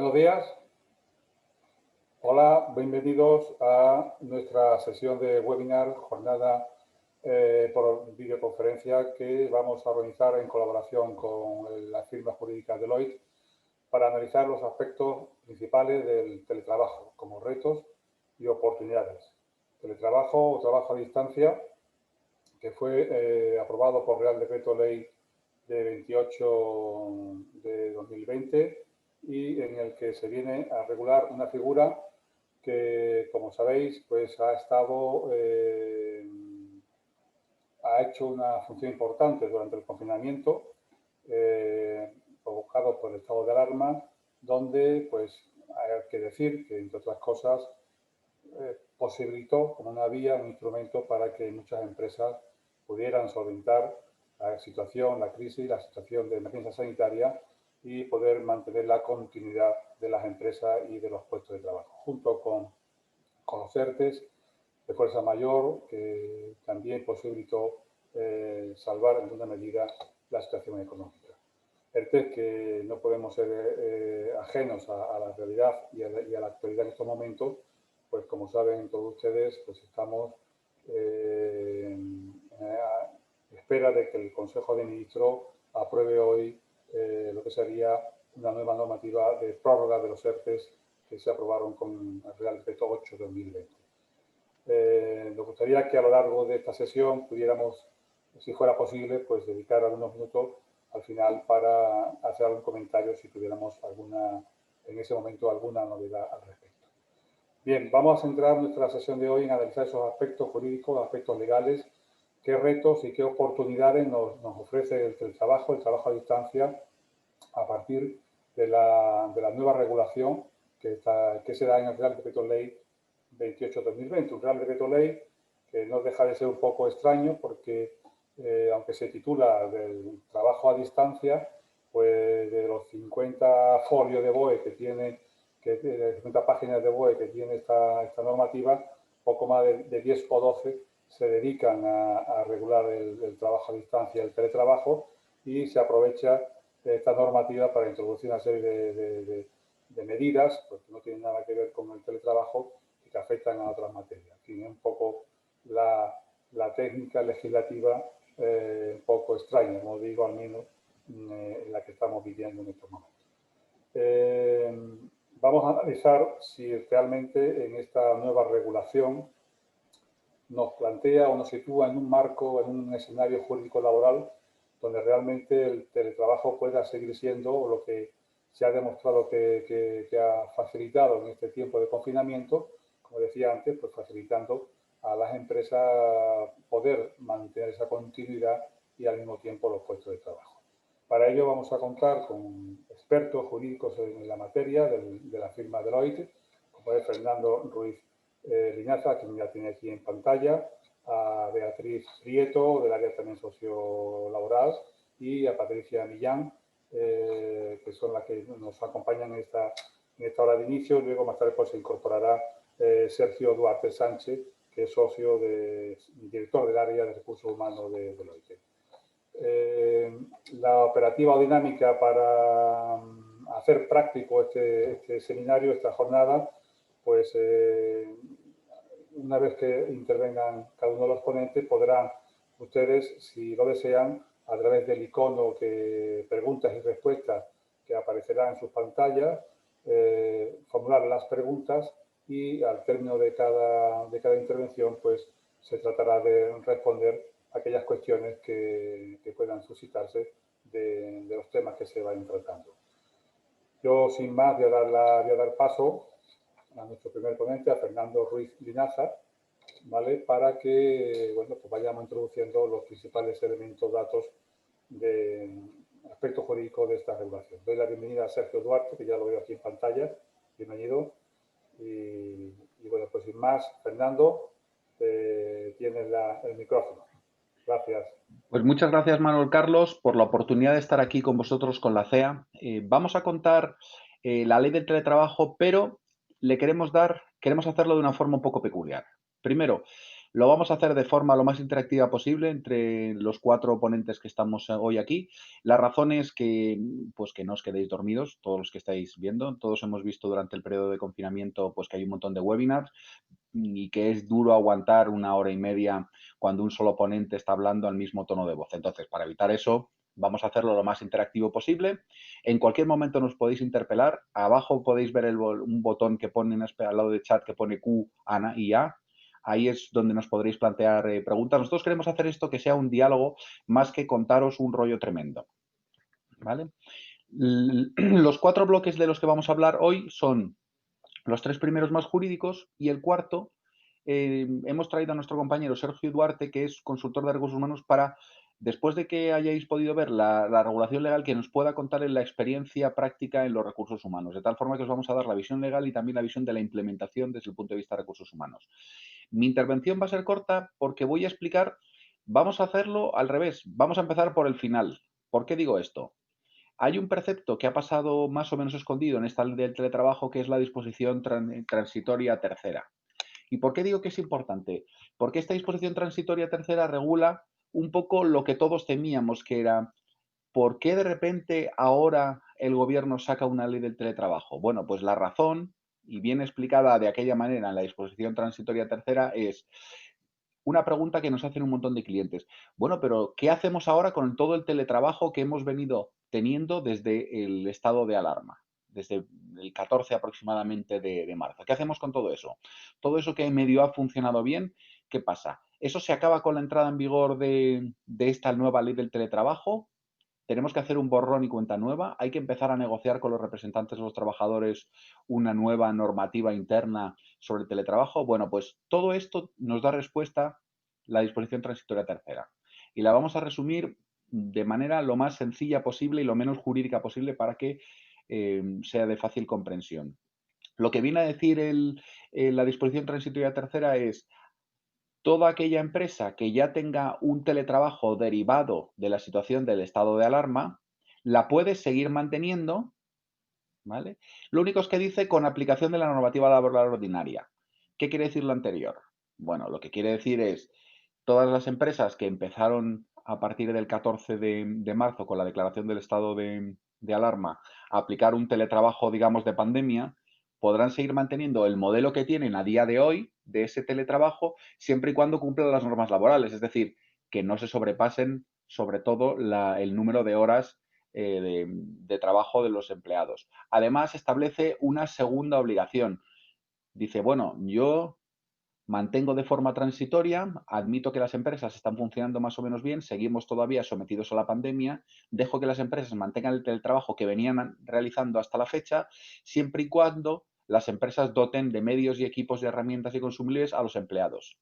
Buenos días. Hola, bienvenidos a nuestra sesión de webinar, jornada por videoconferencia que vamos a organizar en colaboración con la firma jurídica Deloitte para analizar los aspectos principales del teletrabajo como retos y oportunidades. Teletrabajo o trabajo a distancia que fue aprobado por Real Decreto Ley de 28 de 2020 y en el que se viene a regular una figura que, como sabéis, pues ha hecho una función importante durante el confinamiento provocado por el estado de alarma, donde, pues, hay que decir que, entre otras cosas, posibilitó como una vía, un instrumento para que muchas empresas pudieran solventar la situación, la crisis, la situación de emergencia sanitaria y poder mantener la continuidad de las empresas y de los puestos de trabajo, junto con los ERTEs de fuerza mayor, que también posibilitó salvar en alguna medida la situación económica. ERTEs que no podemos ser ajenos a la realidad y a la actualidad en estos momentos, pues como saben todos ustedes, pues estamos a espera de que el Consejo de Ministros apruebe hoy lo que sería una nueva normativa de prórroga de los ERTEs que se aprobaron con el Real Decreto 8 de 2020. Nos gustaría que a lo largo de esta sesión pudiéramos, si fuera posible, pues dedicar algunos minutos al final para hacer algún comentario si tuviéramos en ese momento alguna novedad al respecto. Bien, vamos a centrar nuestra sesión de hoy en analizar esos aspectos jurídicos, aspectos legales, qué retos y qué oportunidades nos ofrece el teletrabajo, el trabajo a distancia, a partir de la nueva regulación que se da en el Real Decreto Ley 28/2020, un Real Decreto Ley que no deja de ser un poco extraño porque, aunque se titula del trabajo a distancia, pues de los 50 folios de BOE que tiene, de 50 páginas de BOE que tiene esta normativa, poco más de 10 o 12 se dedican a regular el trabajo a distancia, el teletrabajo, y se aprovecha esta normativa para introducir una serie de medidas, porque no tienen nada que ver con el teletrabajo, que afectan a otras materias. En fin, es un poco la técnica legislativa un poco extraña, como digo, al menos en la que estamos viviendo en estos momentos. Vamos a analizar si realmente en esta nueva regulación nos plantea o nos sitúa en un marco, en un escenario jurídico laboral donde realmente el teletrabajo pueda seguir siendo lo que se ha demostrado que ha facilitado en este tiempo de confinamiento, como decía antes, pues facilitando a las empresas poder mantener esa continuidad y al mismo tiempo los puestos de trabajo. Para ello vamos a contar con expertos jurídicos en la materia de la firma Deloitte, como es Fernando Ruiz Linaza, quien ya tiene aquí en pantalla, a Beatriz Prieto, del área también sociolaboral, y a Patricia Millán, que son las que nos acompañan en esta hora de inicio. Luego más tarde pues, se incorporará Sergio Duarte Sánchez, que es director del área de recursos humanos de Deloitte. La operativa o dinámica para hacer práctico este seminario, esta jornada, pues una vez que intervengan cada uno de los ponentes, podrán ustedes, si lo desean, a través del icono que preguntas y respuestas que aparecerá en sus pantallas, formular las preguntas y al término de cada intervención, pues se tratará de responder aquellas cuestiones que puedan suscitarse de los temas que se vayan tratando. Yo, sin más, voy a dar paso a nuestro primer ponente, a Fernando Ruiz Linaza, ¿vale? Para que bueno, pues vayamos introduciendo los principales elementos, datos de aspecto jurídico de esta regulación. Doy la bienvenida a Sergio Duarte, que ya lo veo aquí en pantalla. Bienvenido. Y bueno, pues sin más, Fernando, tienes el micrófono. Gracias. Pues muchas gracias, Manuel Carlos, por la oportunidad de estar aquí con vosotros con la CEA. Vamos a contar la ley del teletrabajo, pero queremos hacerlo de una forma un poco peculiar. Primero, Lo vamos a hacer de forma lo más interactiva posible entre los 4 ponentes que estamos hoy aquí. La razón es que, pues, que no os quedéis dormidos, todos los que estáis viendo. Todos hemos visto durante el periodo de confinamiento, pues, que hay un montón de webinars y que es duro aguantar 1 hora y media cuando un solo ponente está hablando al mismo tono de voz. Entonces, para evitar eso, vamos a hacerlo lo más interactivo posible. En cualquier momento nos podéis interpelar. Abajo podéis ver un botón que pone al lado de chat que pone Q, Ana y A. Ahí es donde nos podréis plantear preguntas. Nosotros queremos hacer esto que sea un diálogo más que contaros un rollo tremendo. ¿Vale? Los 4 bloques de los que vamos a hablar hoy son los 3 primeros más jurídicos y el cuarto hemos traído a nuestro compañero Sergio Duarte, que es consultor de recursos humanos, para, después de que hayáis podido ver la regulación legal, que nos pueda contar en la experiencia práctica en los recursos humanos. De tal forma que os vamos a dar la visión legal y también la visión de la implementación desde el punto de vista de recursos humanos. Mi intervención va a ser corta porque voy a explicar, vamos a hacerlo al revés, vamos a empezar por el final. ¿Por qué digo esto? Hay un precepto que ha pasado más o menos escondido en esta ley del teletrabajo, que es la disposición transitoria tercera. ¿Y por qué digo que es importante? Porque esta disposición transitoria tercera regula un poco lo que todos temíamos, que era ¿por qué de repente ahora el gobierno saca una ley del teletrabajo? Bueno, pues la razón, y bien explicada de aquella manera en la disposición transitoria tercera, es una pregunta que nos hacen un montón de clientes. Bueno, pero ¿qué hacemos ahora con todo el teletrabajo que hemos venido teniendo desde el estado de alarma? Desde el 14 aproximadamente de marzo. ¿Qué hacemos con todo eso? Todo eso que medio ha funcionado bien, ¿qué pasa? ¿Eso se acaba con la entrada en vigor de esta nueva ley del teletrabajo? Tenemos que hacer un borrón y cuenta nueva, hay que empezar a negociar con los representantes de los trabajadores una nueva normativa interna sobre el teletrabajo. Bueno, pues todo esto nos da respuesta la disposición transitoria tercera. Y la vamos a resumir de manera lo más sencilla posible y lo menos jurídica posible para que sea de fácil comprensión. Lo que viene a decir la disposición transitoria tercera es toda aquella empresa que ya tenga un teletrabajo derivado de la situación del estado de alarma, la puede seguir manteniendo, ¿vale? Lo único es que dice con aplicación de la normativa laboral ordinaria. ¿Qué quiere decir lo anterior? Bueno, lo que quiere decir es todas las empresas que empezaron a partir del 14 de marzo con la declaración del estado de alarma a aplicar un teletrabajo, digamos, de pandemia, podrán seguir manteniendo el modelo que tienen a día de hoy de ese teletrabajo siempre y cuando cumplan las normas laborales, es decir, que no se sobrepasen sobre todo el número de horas de trabajo de los empleados. Además, establece una segunda obligación. Dice, bueno, yo mantengo de forma transitoria, admito que las empresas están funcionando más o menos bien, seguimos todavía sometidos a la pandemia, dejo que las empresas mantengan el teletrabajo que venían realizando hasta la fecha, siempre y cuando las empresas doten de medios y equipos de herramientas y consumibles a los empleados.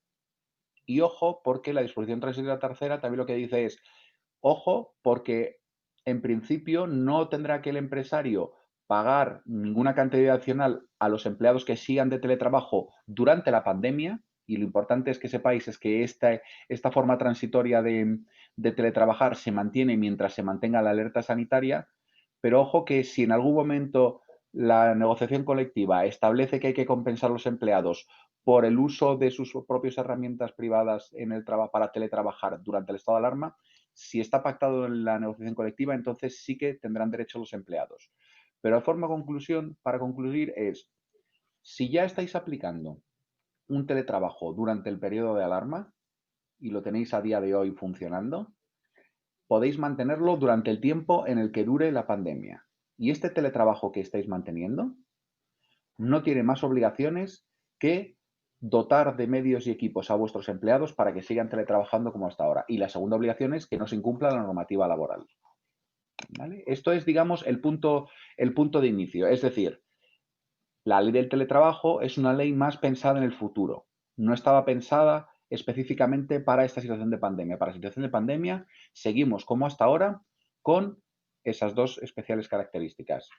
Y ojo, porque la disposición transitoria tercera también lo que dice es, ojo, porque en principio no tendrá que el empresario pagar ninguna cantidad adicional a los empleados que sigan de teletrabajo durante la pandemia. Y lo importante es que sepáis es que esta forma transitoria de teletrabajar se mantiene mientras se mantenga la alerta sanitaria. Pero ojo que si en algún momento la negociación colectiva establece que hay que compensar a los empleados por el uso de sus propias herramientas privadas para teletrabajar durante el estado de alarma, si está pactado en la negociación colectiva, entonces sí que tendrán derecho los empleados. Pero de forma conclusión, para concluir es, si ya estáis aplicando un teletrabajo durante el periodo de alarma y lo tenéis a día de hoy funcionando, podéis mantenerlo durante el tiempo en el que dure la pandemia. Y este teletrabajo que estáis manteniendo no tiene más obligaciones que dotar de medios y equipos a vuestros empleados para que sigan teletrabajando como hasta ahora. Y la segunda obligación es que no se incumpla la normativa laboral. ¿Vale? Esto es, digamos, el punto de inicio. Es decir, la ley del teletrabajo es una ley más pensada en el futuro. No estaba pensada específicamente para esta situación de pandemia. Para la situación de pandemia seguimos como hasta ahora con esas dos especiales características.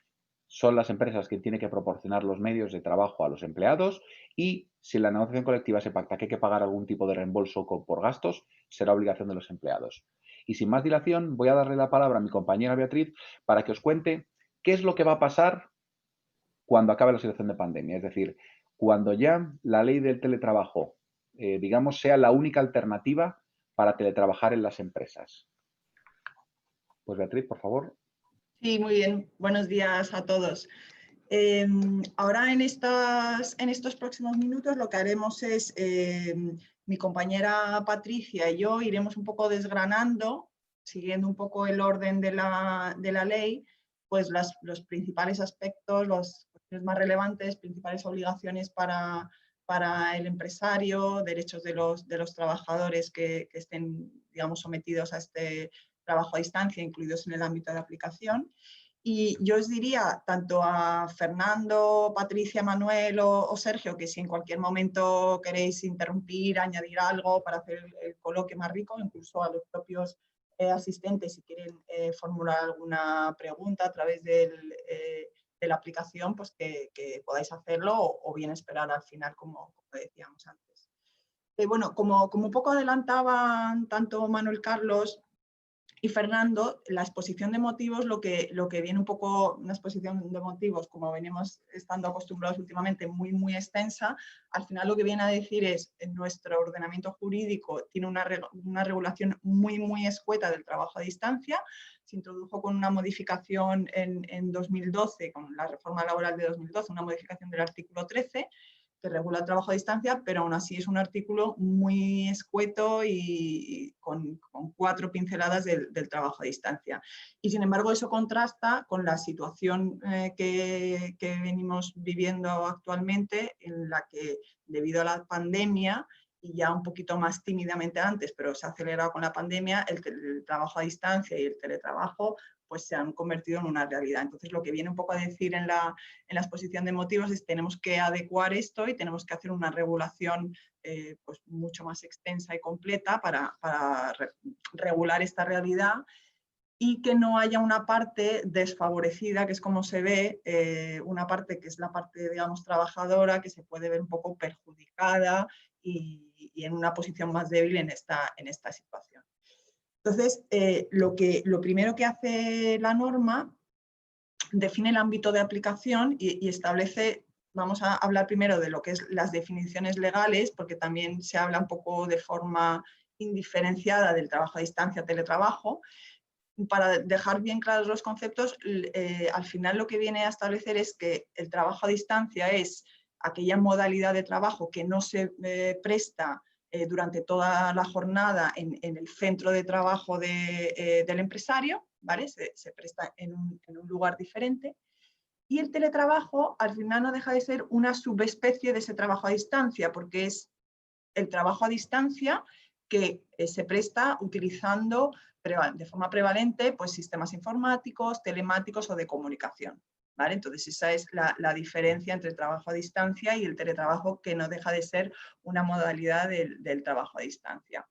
Son las empresas quien tienen que proporcionar los medios de trabajo a los empleados y si en la negociación colectiva se pacta que hay que pagar algún tipo de reembolso por gastos, será obligación de los empleados. Y sin más dilación, voy a darle la palabra a mi compañera Beatriz para que os cuente qué es lo que va a pasar cuando acabe la situación de pandemia. Es decir, cuando ya la ley del teletrabajo digamos, sea la única alternativa para teletrabajar en las empresas. Pues Beatriz, por favor. Sí, muy bien. Buenos días a todos. Ahora en estos próximos minutos lo que haremos es, mi compañera Patricia y yo iremos un poco desgranando, siguiendo un poco el orden de la ley, pues los principales aspectos, los más relevantes, principales obligaciones para el empresario, derechos de los trabajadores que estén, digamos, sometidos a este trabajo a distancia, incluidos en el ámbito de aplicación. Y yo os diría, tanto a Fernando, Patricia, Manuel o Sergio, que si en cualquier momento queréis interrumpir, añadir algo para hacer el coloquio más rico, incluso a los propios asistentes, si quieren formular alguna pregunta a través de la aplicación, pues que podáis hacerlo o bien esperar al final, como decíamos antes. Bueno, como un poco adelantaban tanto Manuel Carlos y Fernando, la exposición de motivos, lo que viene un poco, una exposición de motivos, como venimos estando acostumbrados últimamente, muy extensa, al final lo que viene a decir es, en nuestro ordenamiento jurídico tiene una regulación muy escueta del trabajo a distancia. Se introdujo con una modificación en 2012, con la reforma laboral de 2012, una modificación del artículo 13, que regula el trabajo a distancia, pero aún así es un artículo muy escueto y con 4 pinceladas del trabajo a distancia. Y sin embargo eso contrasta con la situación que venimos viviendo actualmente, en la que debido a la pandemia, y ya un poquito más tímidamente antes, pero se ha acelerado con la pandemia, el trabajo a distancia y el teletrabajo pues se han convertido en una realidad. Entonces, lo que viene un poco a decir en la exposición de motivos es que tenemos que adecuar esto y tenemos que hacer una regulación pues mucho más extensa y completa para regular esta realidad y que no haya una parte desfavorecida, que es como se ve, una parte que es la parte, digamos, trabajadora, que se puede ver un poco perjudicada y en una posición más débil en esta situación. Entonces, lo primero que hace la norma define el ámbito de aplicación y establece, vamos a hablar primero de lo que es las definiciones legales, porque también se habla un poco de forma indiferenciada del trabajo a distancia, teletrabajo. Para dejar bien claros los conceptos, al final lo que viene a establecer es que el trabajo a distancia es aquella modalidad de trabajo que no se presta durante toda la jornada en el centro de trabajo del empresario, ¿vale? Se presta en un lugar diferente. Y el teletrabajo al final no deja de ser una subespecie de ese trabajo a distancia, porque es el trabajo a distancia que se presta utilizando de forma prevalente pues, sistemas informáticos, telemáticos o de comunicación. ¿Vale? Entonces esa es la diferencia entre el trabajo a distancia y el teletrabajo, que no deja de ser una modalidad del trabajo a distancia.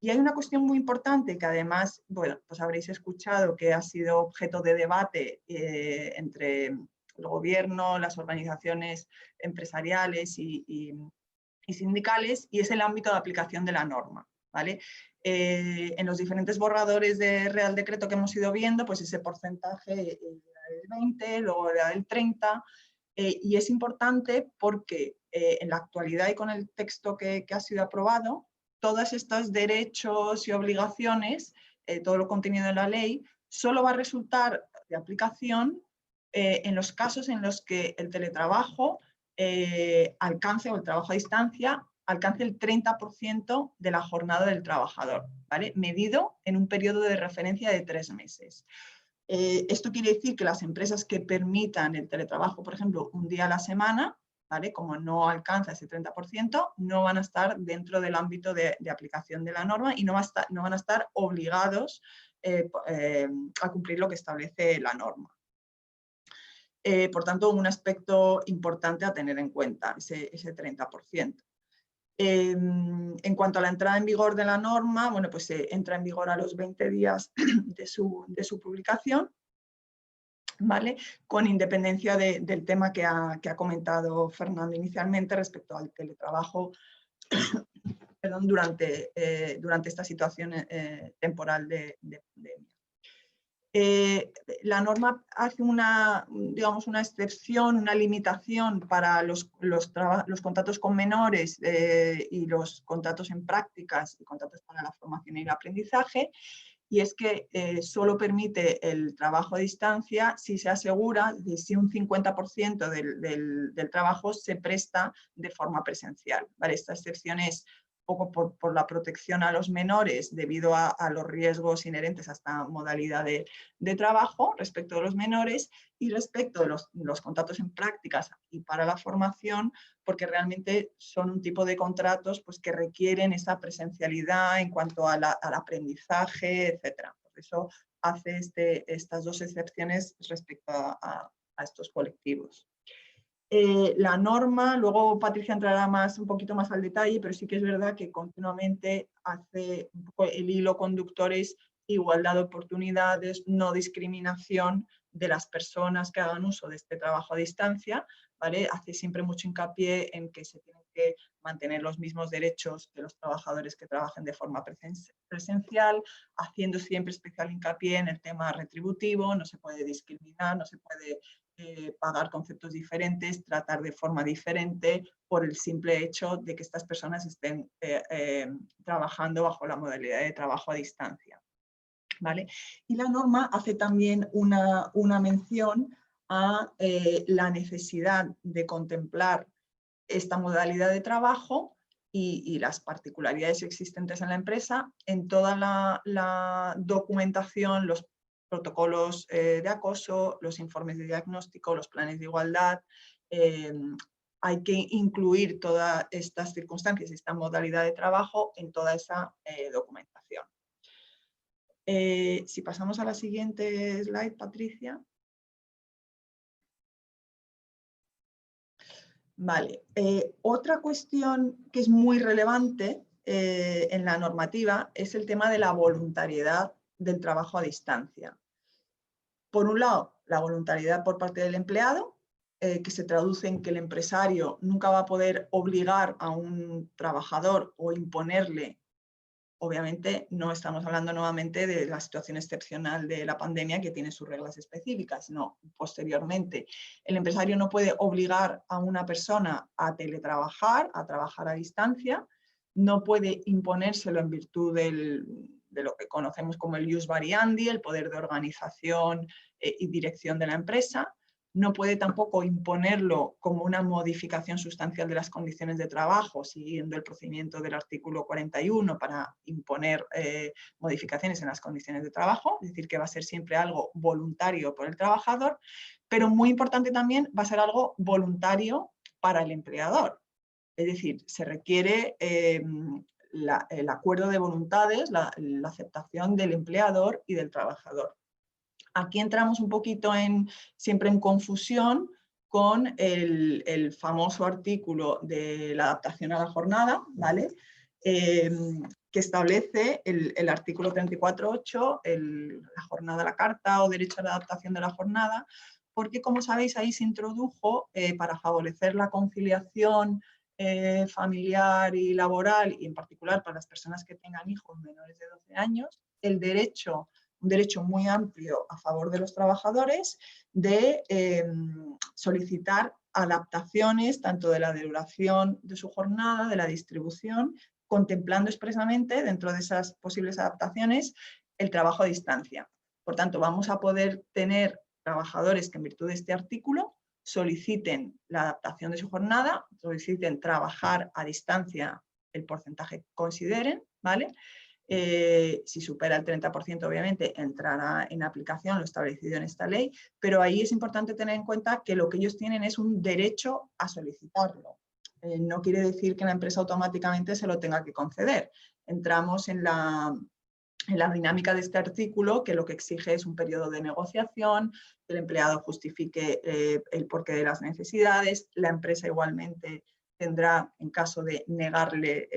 Y hay una cuestión muy importante que además, bueno, pues habréis escuchado que ha sido objeto de debate entre el gobierno, las organizaciones empresariales y sindicales, y es el ámbito de aplicación de la norma. ¿Vale? En los diferentes borradores de Real Decreto que hemos ido viendo, pues ese porcentaje era del 20, luego era del 30, y es importante porque en la actualidad y con el texto que ha sido aprobado, todos estos derechos y obligaciones, todo lo contenido en la ley, solo va a resultar de aplicación en los casos en los que el teletrabajo alcance, o el trabajo a distancia, alcance el 30% de la jornada del trabajador, ¿vale? Medido en un periodo de referencia de 3 meses. Esto quiere decir que las empresas que permitan el teletrabajo, por ejemplo, un día a la semana, ¿vale? Como no alcanza ese 30%, no van a estar dentro del ámbito de aplicación de la norma y no van a estar obligados a cumplir lo que establece la norma. Por tanto, un aspecto importante a tener en cuenta, ese 30%. En cuanto a la entrada en vigor de la norma, bueno, pues entra en vigor a los 20 días de su publicación, ¿vale? Con independencia del tema que ha comentado Fernando inicialmente respecto al teletrabajo perdón, durante esta situación temporal de pandemia. La norma hace digamos, una excepción, una limitación para los contratos con menores y los contratos en prácticas y contratos para la formación y el aprendizaje, y es que solo permite el trabajo a distancia si se asegura de si un 50% del trabajo se presta de forma presencial, ¿vale? Esta excepción es poco por la protección a los menores debido a los riesgos inherentes a esta modalidad de trabajo respecto de los menores, y respecto de los contratos en prácticas y para la formación, porque realmente son un tipo de contratos pues, que requieren esa presencialidad en cuanto al aprendizaje, etc. Por eso hace estas dos excepciones respecto a estos colectivos. La norma, luego Patricia entrará un poquito más al detalle, pero sí que es verdad que continuamente hace un poco el hilo conductor es igualdad de oportunidades, no discriminación de las personas que hagan uso de este trabajo a distancia, ¿vale? Hace siempre mucho hincapié en que se tienen que mantener los mismos derechos que los trabajadores que trabajen de forma presencial, haciendo siempre especial hincapié en el tema retributivo, no se puede discriminar, no se puede pagar conceptos diferentes, tratar de forma diferente por el simple hecho de que estas personas estén trabajando bajo la modalidad de trabajo a distancia, ¿vale? Y la norma hace también una mención a la necesidad de contemplar esta modalidad de trabajo y las particularidades existentes en la empresa en toda la documentación, los protocolos de acoso, los informes de diagnóstico, los planes de igualdad. Hay que incluir todas estas circunstancias, esta modalidad de trabajo en toda esa documentación. Si pasamos a la siguiente slide, Patricia. Vale. Otra cuestión que es muy relevante en la normativa es el tema de la voluntariedad del trabajo a distancia. Por un lado, la voluntariedad por parte del empleado, que se traduce en que el empresario nunca va a poder obligar a un trabajador o imponerle. Obviamente no estamos hablando nuevamente de la situación excepcional de la pandemia que tiene sus reglas específicas, no, posteriormente. El empresario no puede obligar a una persona a teletrabajar, a trabajar a distancia, no puede imponérselo en virtud de lo que conocemos como el ius variandi, el poder de organización y dirección de la empresa. No puede tampoco imponerlo como una modificación sustancial de las condiciones de trabajo, siguiendo el procedimiento del artículo 41 para imponer modificaciones en las condiciones de trabajo, es decir, que va a ser siempre algo voluntario por el trabajador, pero muy importante también va a ser algo voluntario para el empleador. Es decir, se requiere el acuerdo de voluntades, la aceptación del empleador y del trabajador. Aquí entramos un poquito siempre en confusión con el famoso artículo de la adaptación a la jornada, ¿vale? Que establece el artículo 34.8, la jornada a la carta o derecho a la adaptación de la jornada, porque como sabéis ahí se introdujo para favorecer la conciliación familiar y laboral, y en particular para las personas que tengan hijos menores de 12 años, un derecho muy amplio a favor de los trabajadores de solicitar adaptaciones tanto de la duración de su jornada, de la distribución, contemplando expresamente dentro de esas posibles adaptaciones el trabajo a distancia. Por tanto, vamos a poder tener trabajadores que en virtud de este artículo soliciten la adaptación de su jornada, soliciten trabajar a distancia el porcentaje que consideren, ¿vale? Si supera el 30%, obviamente, entrará en aplicación lo establecido en esta ley, pero ahí es importante tener en cuenta que lo que ellos tienen es un derecho a solicitarlo. No quiere decir que la empresa automáticamente se lo tenga que conceder. Entramos en la dinámica de este artículo, que lo que exige es un periodo de negociación, que el empleado justifique el porqué de las necesidades, la empresa igualmente tendrá, en caso de negarle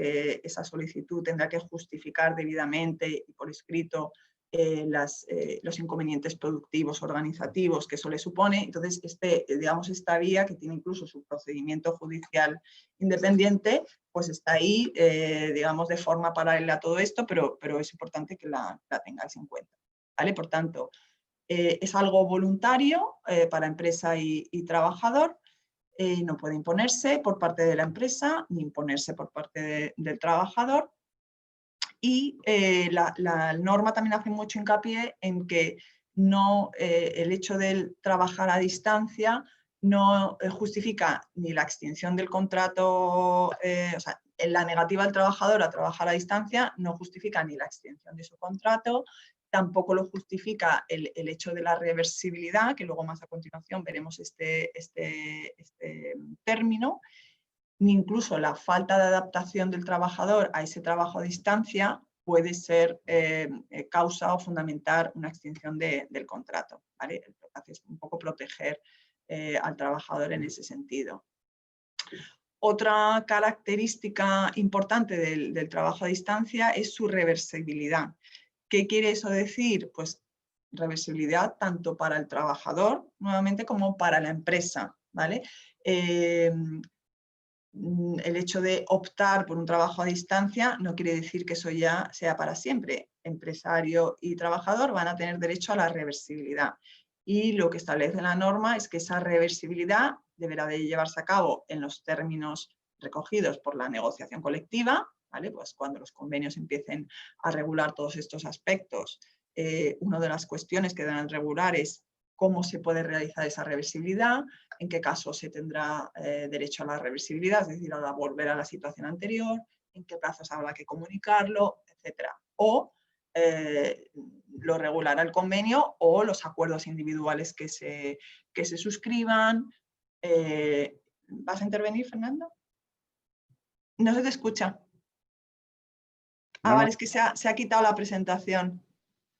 esa solicitud, tendrá que justificar debidamente y por escrito los inconvenientes productivos, organizativos que eso le supone. Entonces, esta vía, que tiene incluso su procedimiento judicial independiente, pues está ahí, digamos, de forma paralela a todo esto, pero es importante que la tengáis en cuenta, ¿vale? Por tanto, Es algo voluntario para empresa y trabajador. No puede imponerse por parte de la empresa ni imponerse por parte del trabajador. Y la norma también hace mucho hincapié en que no, el hecho de trabajar a distancia no justifica ni la extinción del contrato, o sea, la negativa del trabajador a trabajar a distancia no justifica ni la extinción de su contrato, tampoco lo justifica el hecho de la reversibilidad, que luego más a continuación veremos este término, ni incluso la falta de adaptación del trabajador a ese trabajo a distancia puede ser causa o fundamentar una extinción del contrato, ¿vale? Lo que hace es un poco proteger al trabajador en ese sentido. Otra característica importante del trabajo a distancia es su reversibilidad. ¿Qué quiere eso decir? Pues reversibilidad tanto para el trabajador, nuevamente, como para la empresa, ¿vale? El hecho de optar por un trabajo a distancia no quiere decir que eso ya sea para siempre. Empresario y trabajador van a tener derecho a la reversibilidad. Y lo que establece la norma es que esa reversibilidad deberá de llevarse a cabo en los términos recogidos por la negociación colectiva, ¿vale? Pues cuando los convenios empiecen a regular todos estos aspectos, una de las cuestiones que deben regular es cómo se puede realizar esa reversibilidad, en qué caso se tendrá derecho a la reversibilidad, es decir, a volver a la situación anterior, en qué plazos habrá que comunicarlo, etc. O lo regulará el convenio o los acuerdos individuales que se suscriban. ¿Vas a intervenir, Fernando? No se te escucha. No, Vale, no. es que se ha quitado la presentación.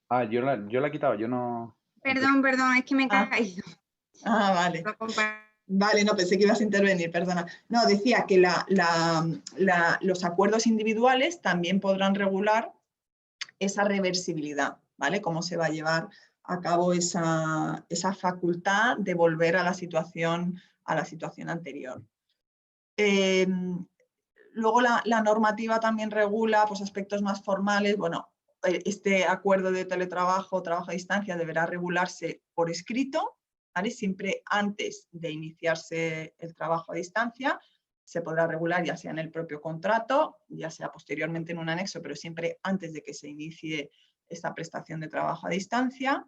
Ah, yo la he quitado, yo no... Perdón, es que me he caído. Vale. Vale, no, pensé que ibas a intervenir, perdona. No, decía que los acuerdos individuales también podrán regular esa reversibilidad, ¿vale? Cómo se va a llevar a cabo esa facultad de volver a la situación anterior. Luego la normativa también regula pues, aspectos más formales. Bueno, este acuerdo de teletrabajo, trabajo a distancia, deberá regularse por escrito, ¿vale? Siempre antes de iniciarse el trabajo a distancia. Se podrá regular ya sea en el propio contrato, ya sea posteriormente en un anexo, pero siempre antes de que se inicie esta prestación de trabajo a distancia.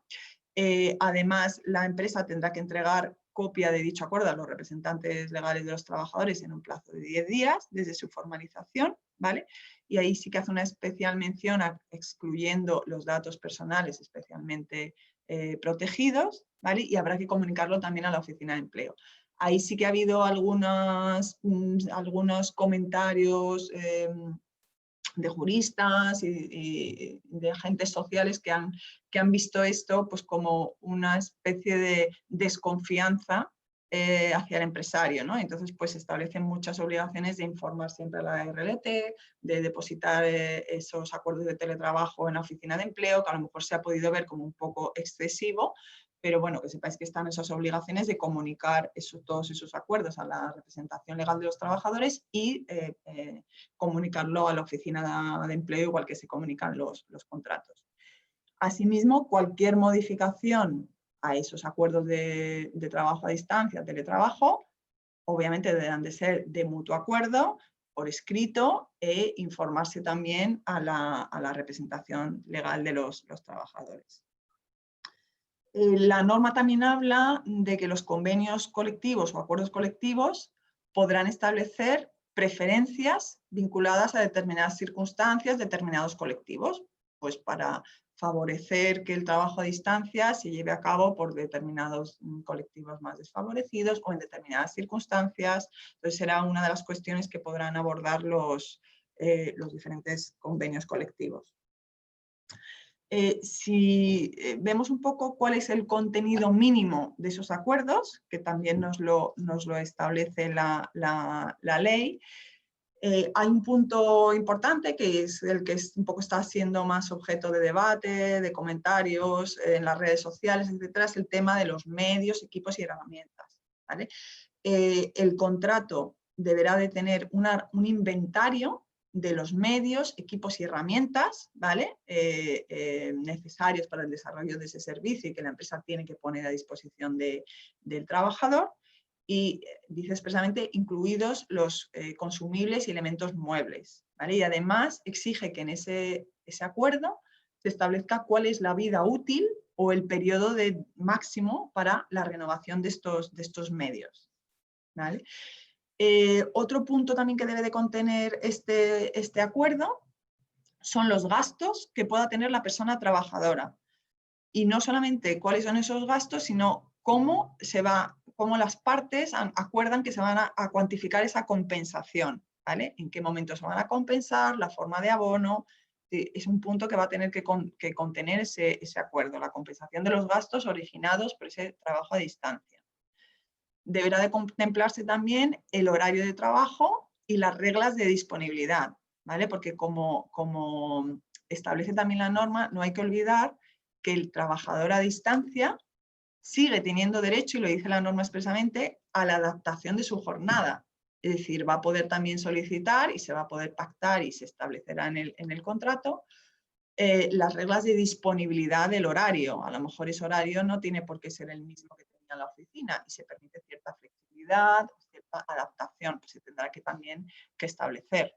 Además, la empresa tendrá que entregar copia de dicho acuerdo a los representantes legales de los trabajadores en un plazo de 10 días desde su formalización, ¿vale? Y ahí sí que hace una especial mención excluyendo los datos personales especialmente protegidos, ¿vale? Y habrá que comunicarlo también a la oficina de empleo. Ahí sí que ha habido algunos comentarios de juristas y de agentes sociales que han visto esto pues, como una especie de desconfianza hacia el empresario, ¿no? Entonces, pues se establecen muchas obligaciones de informar siempre a la RLT, de depositar esos acuerdos de teletrabajo en la oficina de empleo, que a lo mejor se ha podido ver como un poco excesivo, pero bueno, que sepáis que están esas obligaciones de comunicar todos esos acuerdos a la representación legal de los trabajadores y comunicarlo a la oficina de empleo, igual que se comunican los contratos. Asimismo, cualquier modificación a esos acuerdos de trabajo a distancia, teletrabajo, obviamente deberán de ser de mutuo acuerdo, por escrito, e informarse también a la representación legal de los trabajadores. La norma también habla de que los convenios colectivos o acuerdos colectivos podrán establecer preferencias vinculadas a determinadas circunstancias, determinados colectivos, pues para favorecer que el trabajo a distancia se lleve a cabo por determinados colectivos más desfavorecidos o en determinadas circunstancias. Entonces será una de las cuestiones que podrán abordar los diferentes convenios colectivos. Si vemos un poco cuál es el contenido mínimo de esos acuerdos, que también nos lo establece la ley, hay un punto importante que es el que un poco está siendo más objeto de debate, de comentarios en las redes sociales, etcétera, es el tema de los medios, equipos y herramientas, ¿vale? El contrato deberá de tener un inventario de los medios, equipos y herramientas, ¿vale? Necesarios para el desarrollo de ese servicio y que la empresa tiene que poner a disposición del trabajador. Y dice expresamente incluidos los consumibles y elementos muebles, ¿vale? Y además exige que en ese acuerdo se establezca cuál es la vida útil o el periodo máximo para la renovación de estos medios, ¿vale? Otro punto también que debe de contener este acuerdo son los gastos que pueda tener la persona trabajadora. Y no solamente cuáles son esos gastos, sino cómo las partes acuerdan que se van a cuantificar esa compensación, ¿vale? En qué momento se van a compensar, la forma de abono. Es un punto que va a tener que contener ese acuerdo, la compensación de los gastos originados por ese trabajo a distancia. Deberá de contemplarse también el horario de trabajo y las reglas de disponibilidad, ¿vale? Porque como establece también la norma, no hay que olvidar que el trabajador a distancia sigue teniendo derecho, y lo dice la norma expresamente, a la adaptación de su jornada. Es decir, va a poder también solicitar y se va a poder pactar y se establecerá en el contrato las reglas de disponibilidad del horario. A lo mejor ese horario no tiene por qué ser el mismo que tenía en la oficina y se permite cierta flexibilidad, cierta adaptación, pues se tendrá que también que establecer.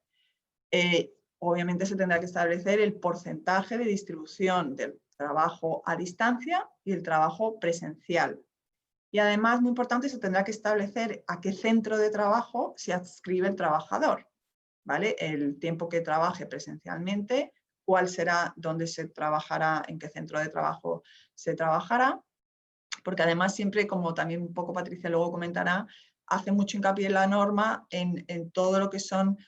Obviamente se tendrá que establecer el porcentaje de distribución del trabajo a distancia y el trabajo presencial. Y además, muy importante, se tendrá que establecer a qué centro de trabajo se adscribe el trabajador, ¿vale? El tiempo que trabaje presencialmente, cuál será, dónde se trabajará, en qué centro de trabajo se trabajará, porque además siempre, como también un poco Patricia luego comentará, hace mucho hincapié en la norma en todo lo que son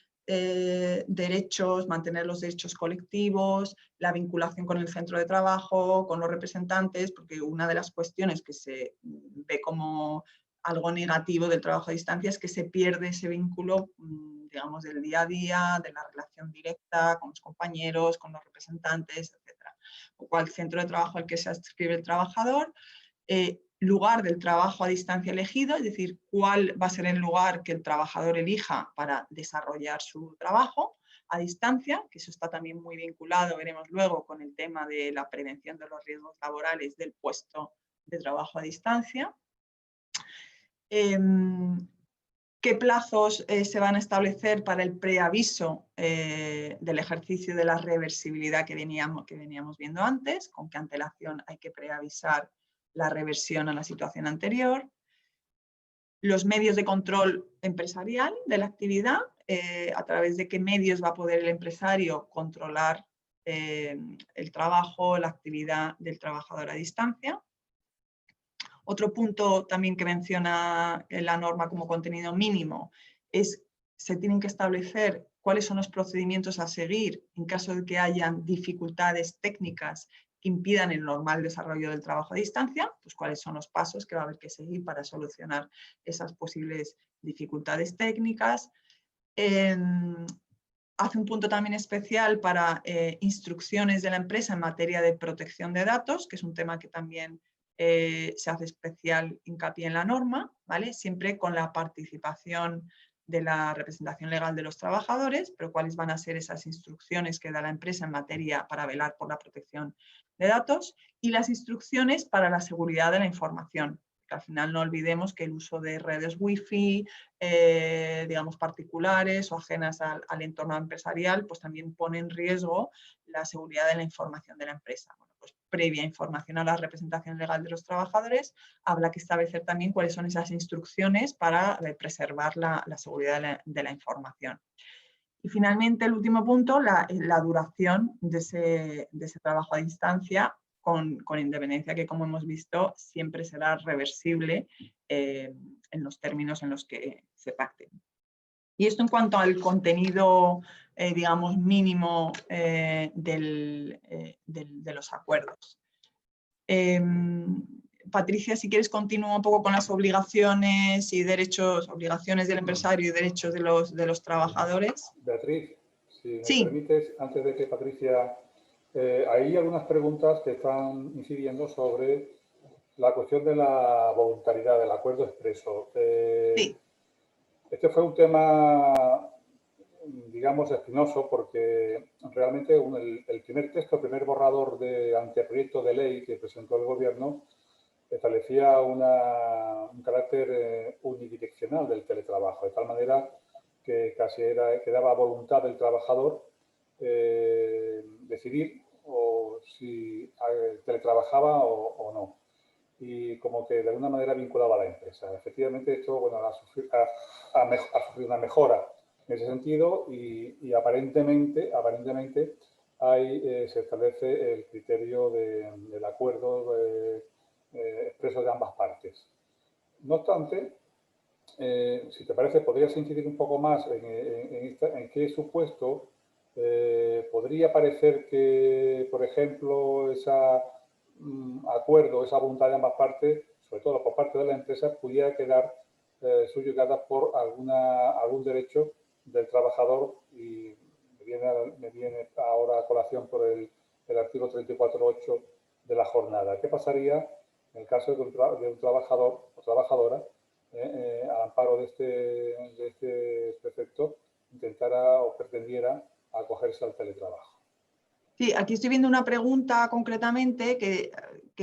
derechos, mantener los derechos colectivos, la vinculación con el centro de trabajo, con los representantes, porque una de las cuestiones que se ve como algo negativo del trabajo a distancia es que se pierde ese vínculo, digamos, del día a día, de la relación directa con los compañeros, con los representantes, etc. O cual centro de trabajo al que se adscribe el trabajador, lugar del trabajo a distancia elegido, es decir, cuál va a ser el lugar que el trabajador elija para desarrollar su trabajo a distancia, que eso está también muy vinculado, veremos luego, con el tema de la prevención de los riesgos laborales del puesto de trabajo a distancia. ¿Qué plazos se van a establecer para el preaviso del ejercicio de la reversibilidad que veníamos viendo antes? ¿Con qué antelación hay que preavisar la reversión a la situación anterior? Los medios de control empresarial de la actividad, a través de qué medios va a poder el empresario controlar el trabajo, la actividad del trabajador a distancia. Otro punto también que menciona la norma como contenido mínimo es se tienen que establecer cuáles son los procedimientos a seguir en caso de que hayan dificultades técnicas que impidan el normal desarrollo del trabajo a distancia, pues cuáles son los pasos que va a haber que seguir para solucionar esas posibles dificultades técnicas. Hace un punto también especial para instrucciones de la empresa en materia de protección de datos, que es un tema que también se hace especial hincapié en la norma, ¿vale? Siempre con la participación de la representación legal de los trabajadores, pero cuáles van a ser esas instrucciones que da la empresa en materia para velar por la protección de datos y las instrucciones para la seguridad de la información. Que al final no olvidemos que el uso de redes wifi, digamos particulares o ajenas al entorno empresarial, pues también pone en riesgo la seguridad de la información de la empresa. Bueno, pues previa información a la representación legal de los trabajadores, habrá que establecer también cuáles son esas instrucciones para preservar la seguridad de la información. Y finalmente, el último punto, la duración de ese trabajo a distancia, con independencia que, como hemos visto, siempre será reversible en los términos en los que se pacten. Y esto en cuanto al contenido, digamos, mínimo de los acuerdos. Patricia, si quieres, continúa un poco con las obligaciones y derechos, obligaciones del empresario y derechos de los trabajadores. Beatriz, si me Sí. permites, antes de que Patricia... hay algunas preguntas que están incidiendo sobre la cuestión de la voluntariedad, del acuerdo expreso. Sí. Este fue un tema, digamos, espinoso, porque realmente el primer texto, el primer borrador de anteproyecto de ley que presentó el Gobierno establecía un carácter unidireccional del teletrabajo, de tal manera que casi quedaba a voluntad del trabajador decidir o si teletrabajaba o no. Y como que de alguna manera vinculaba a la empresa. Efectivamente, esto bueno, ha sufrido una mejora en ese sentido y aparentemente se establece el criterio del acuerdo expreso de ambas partes. No obstante, si te parece, podrías incidir un poco más en qué supuesto podría parecer que, por ejemplo, ese acuerdo, esa voluntad de ambas partes, sobre todo por parte de la empresa, pudiera quedar subyugada por algún derecho del trabajador y me viene ahora a colación por el artículo 34.8 de la jornada. ¿Qué pasaría en el caso de un trabajador o trabajadora al amparo de este precepto intentara o pretendiera acogerse al teletrabajo? Sí, aquí estoy viendo una pregunta concretamente que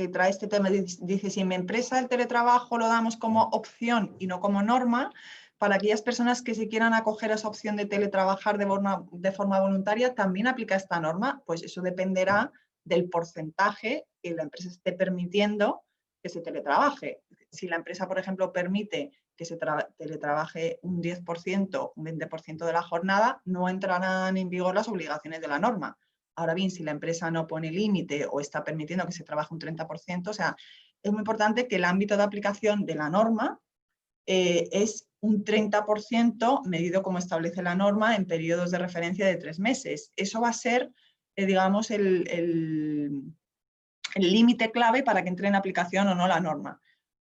trae este tema. Dice, si en mi empresa el teletrabajo lo damos como opción y no como norma, para aquellas personas que se quieran acoger a esa opción de teletrabajar de forma voluntaria, ¿también aplica esta norma? Pues eso dependerá del porcentaje que la empresa esté permitiendo que se teletrabaje. Si la empresa, por ejemplo, permite que se teletrabaje un 10%, un 20% de la jornada, no entrarán en vigor las obligaciones de la norma. Ahora bien, si la empresa no pone límite o está permitiendo que se trabaje un 30%, o sea, es muy importante que el ámbito de aplicación de la norma es un 30% medido como establece la norma en periodos de referencia de 3 meses. Eso va a ser, digamos, el límite clave para que entre en aplicación o no la norma.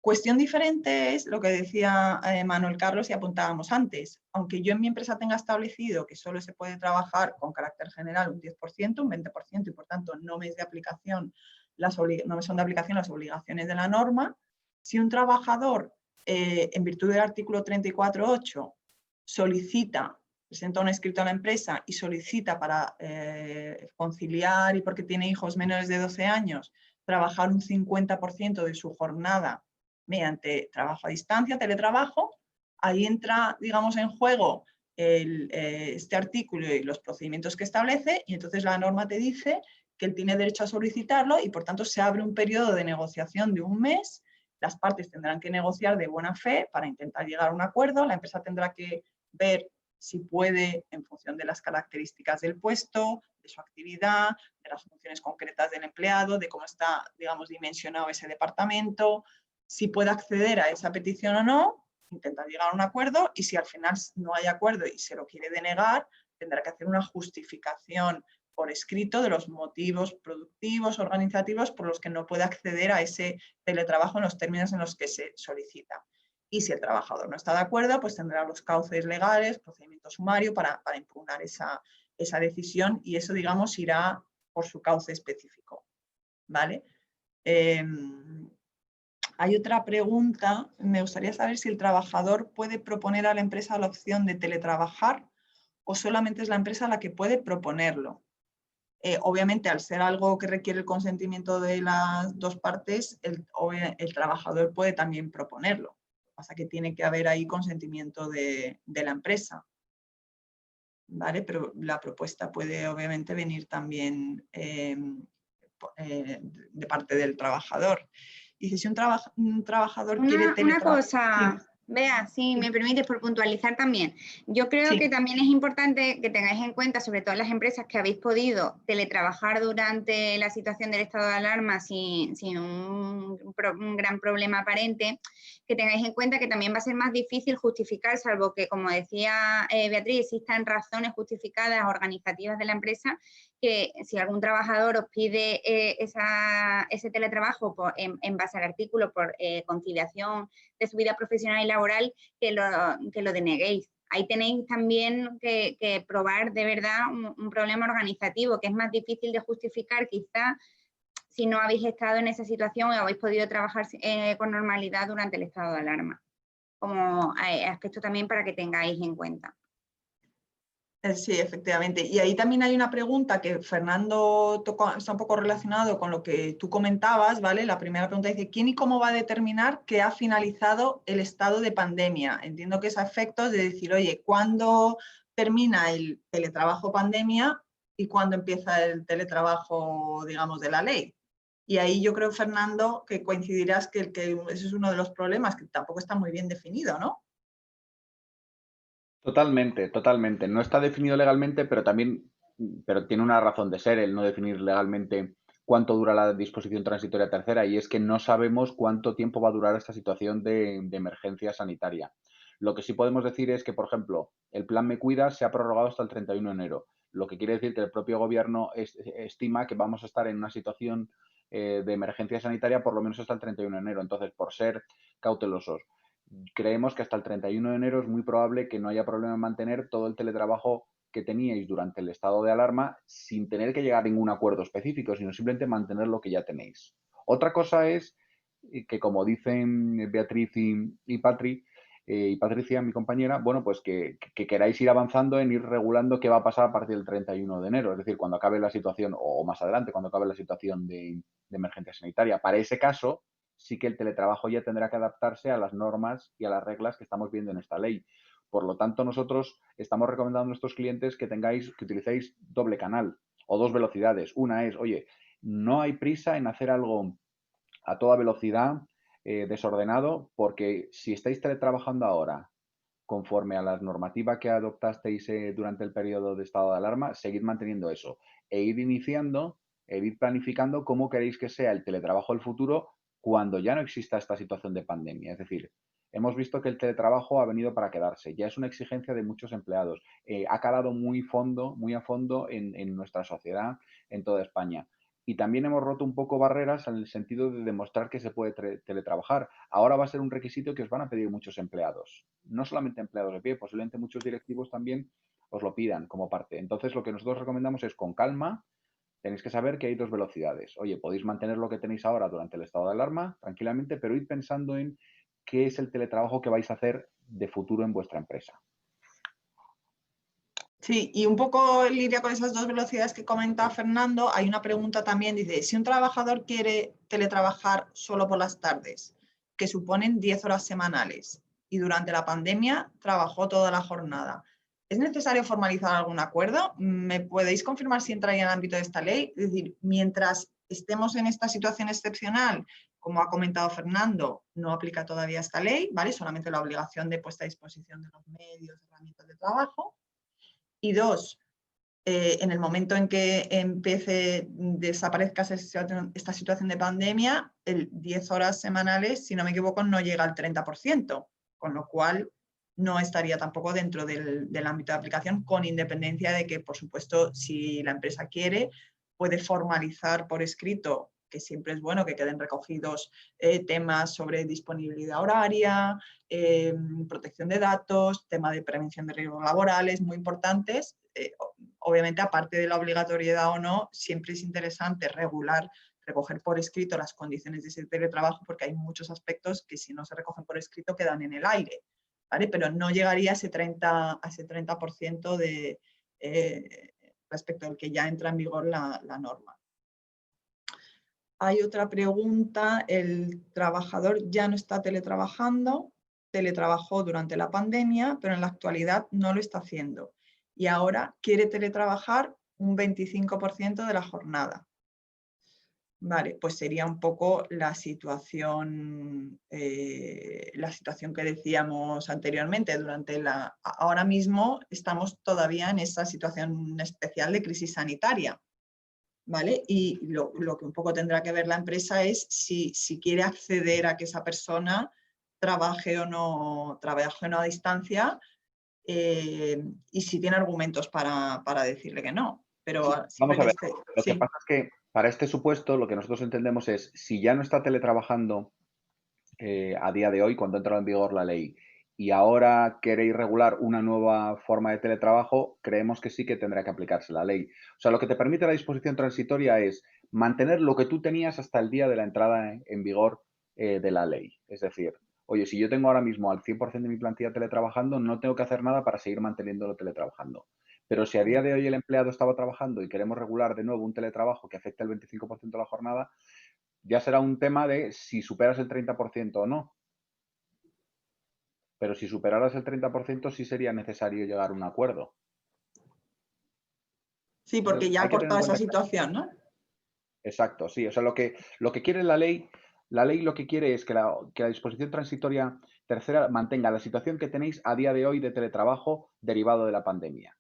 Cuestión diferente es lo que decía Manuel Carlos y apuntábamos antes. Aunque yo en mi empresa tenga establecido que solo se puede trabajar con carácter general un 10%, un 20% y por tanto no me son de aplicación las obligaciones de la norma, si un trabajador en virtud del artículo 34.8 presenta un escrito a la empresa y solicita para conciliar y porque tiene hijos menores de 12 años, trabajar un 50% de su jornada mediante trabajo a distancia, teletrabajo, ahí entra, digamos, en juego este artículo y los procedimientos que establece y entonces la norma te dice que él tiene derecho a solicitarlo y por tanto se abre un periodo de negociación de un mes, las partes tendrán que negociar de buena fe para intentar llegar a un acuerdo, la empresa tendrá que ver si puede, en función de las características del puesto, de su actividad, de las funciones concretas del empleado, de cómo está, digamos, dimensionado ese departamento, si puede acceder a esa petición o no, intentar llegar a un acuerdo y si al final no hay acuerdo y se lo quiere denegar, tendrá que hacer una justificación por escrito de los motivos productivos, organizativos por los que no puede acceder a ese teletrabajo en los términos en los que se solicita. Y si el trabajador no está de acuerdo, pues tendrá los cauces legales, procedimiento sumario para impugnar esa decisión y eso, digamos, irá por su cauce específico. ¿Vale? Hay otra pregunta. Me gustaría saber si el trabajador puede proponer a la empresa la opción de teletrabajar o solamente es la empresa la que puede proponerlo. Obviamente, al ser algo que requiere el consentimiento de las dos partes, el trabajador puede también proponerlo. Lo que pasa es que tiene que haber ahí consentimiento de la empresa. ¿Vale? Pero la propuesta puede obviamente venir también de parte del trabajador. Dice, si un trabajador quiere teletrabajar... Una cosa, sí. Bea, si me permites por puntualizar también. Yo creo que también es importante que tengáis en cuenta, sobre todo las empresas que habéis podido teletrabajar durante la situación del estado de alarma sin un gran problema aparente, que tengáis en cuenta que también va a ser más difícil justificar, salvo que, como decía Beatriz, existan razones justificadas organizativas de la empresa, que si algún trabajador os pide ese teletrabajo en base al artículo por conciliación de su vida profesional y laboral, que lo deneguéis. Ahí tenéis también que probar de verdad un problema organizativo, que es más difícil de justificar quizá si no habéis estado en esa situación o habéis podido trabajar con normalidad durante el estado de alarma. Como aspecto también para que tengáis en cuenta. Sí, efectivamente. Y ahí también hay una pregunta que Fernando tocó, está un poco relacionado con lo que tú comentabas, ¿vale? La primera pregunta dice, ¿quién y cómo va a determinar que ha finalizado el estado de pandemia? Entiendo que es a efectos de decir, oye, ¿cuándo termina el teletrabajo pandemia y cuándo empieza el teletrabajo, digamos, de la ley? Y ahí yo creo, Fernando, que coincidirás que ese es uno de los problemas, que tampoco está muy bien definido, ¿no? Totalmente, totalmente. No está definido legalmente, pero también, pero tiene una razón de ser el no definir legalmente cuánto dura la disposición transitoria tercera, y es que no sabemos cuánto tiempo va a durar esta situación de emergencia sanitaria. Lo que sí podemos decir es que, por ejemplo, el plan Me Cuida se ha prorrogado hasta el 31 de enero, lo que quiere decir que el propio gobierno estima que vamos a estar en una situación de emergencia sanitaria por lo menos hasta el 31 de enero. Entonces, por ser cautelosos, creemos que hasta el 31 de enero es muy probable que no haya problema en mantener todo el teletrabajo que teníais durante el estado de alarma sin tener que llegar a ningún acuerdo específico, sino simplemente mantener lo que ya tenéis. Otra cosa es que, como dicen Beatriz y Patricia, mi compañera, bueno, pues que queráis ir avanzando en ir regulando qué va a pasar a partir del 31 de enero, es decir, cuando acabe la situación, o más adelante, cuando acabe la situación de emergencia sanitaria. Para ese caso, sí que el teletrabajo ya tendrá que adaptarse a las normas y a las reglas que estamos viendo en esta ley. Por lo tanto, nosotros estamos recomendando a nuestros clientes que utilicéis doble canal o dos velocidades. Una es, oye, no hay prisa en hacer algo a toda velocidad, desordenado, porque si estáis teletrabajando ahora conforme a las normativas que adoptasteis durante el periodo de estado de alarma, seguid manteniendo eso e ir planificando cómo queréis que sea el teletrabajo del futuro cuando ya no exista esta situación de pandemia. Es decir, hemos visto que el teletrabajo ha venido para quedarse, ya es una exigencia de muchos empleados, ha calado muy a fondo en nuestra sociedad, en toda España. Y también hemos roto un poco barreras en el sentido de demostrar que se puede teletrabajar. Ahora va a ser un requisito que os van a pedir muchos empleados. No solamente empleados de pie, posiblemente muchos directivos también os lo pidan como parte. Entonces, lo que nosotros recomendamos es con calma. Tenéis que saber que hay dos velocidades. Oye, podéis mantener lo que tenéis ahora durante el estado de alarma tranquilamente, pero id pensando en qué es el teletrabajo que vais a hacer de futuro en vuestra empresa. Sí, y un poco en línea con esas dos velocidades que comenta Fernando, hay una pregunta también, dice, si un trabajador quiere teletrabajar solo por las tardes, que suponen 10 horas semanales, y durante la pandemia trabajó toda la jornada, ¿es necesario formalizar algún acuerdo? ¿Me podéis confirmar si entraría en el ámbito de esta ley? Es decir, mientras estemos en esta situación excepcional, como ha comentado Fernando, no aplica todavía esta ley, ¿vale? Solamente la obligación de puesta a disposición de los medios, herramientas de trabajo. Y dos, en el momento en que desaparezca esta situación de pandemia, el 10 horas semanales, si no me equivoco, no llega al 30%, con lo cual no estaría tampoco dentro del ámbito de aplicación, con independencia de que, por supuesto, si la empresa quiere, puede formalizar por escrito, que siempre es bueno que queden recogidos temas sobre disponibilidad horaria, protección de datos, tema de prevención de riesgos laborales, muy importantes. Obviamente, aparte de la obligatoriedad o no, siempre es interesante recoger por escrito las condiciones de ese teletrabajo, porque hay muchos aspectos que si no se recogen por escrito quedan en el aire, ¿vale? Pero no llegaría a ese 30% respecto al que ya entra en vigor la norma. Hay otra pregunta, el trabajador ya no está teletrabajando, teletrabajó durante la pandemia, pero en la actualidad no lo está haciendo. Y ahora quiere teletrabajar un 25% de la jornada. Vale, pues sería un poco la situación que decíamos anteriormente. Ahora mismo estamos todavía en esa situación especial de crisis sanitaria. ¿Vale? Y lo que un poco tendrá que ver la empresa es si quiere acceder a que esa persona trabaje o no a distancia, y si tiene argumentos para decirle que no. Pero Vamos a ver, lo que sí. pasa es que para este supuesto lo que nosotros entendemos es, si ya no está teletrabajando a día de hoy, cuando entra en vigor la ley, y ahora queréis regular una nueva forma de teletrabajo, creemos que sí que tendrá que aplicarse la ley. O sea, lo que te permite la disposición transitoria es mantener lo que tú tenías hasta el día de la entrada en vigor de la ley. Es decir, oye, si yo tengo ahora mismo al 100% de mi plantilla teletrabajando, no tengo que hacer nada para seguir manteniéndolo teletrabajando. Pero si a día de hoy el empleado estaba trabajando y queremos regular de nuevo un teletrabajo que afecta el 25% de la jornada, ya será un tema de si superas el 30% o no. Pero si superaras el 30% sí sería necesario llegar a un acuerdo. Sí, porque ya ha cortado esa situación, ¿no? Exacto, sí. O sea, lo que quiere la ley lo que quiere es que la disposición transitoria tercera mantenga la situación que tenéis a día de hoy de teletrabajo derivado de la pandemia.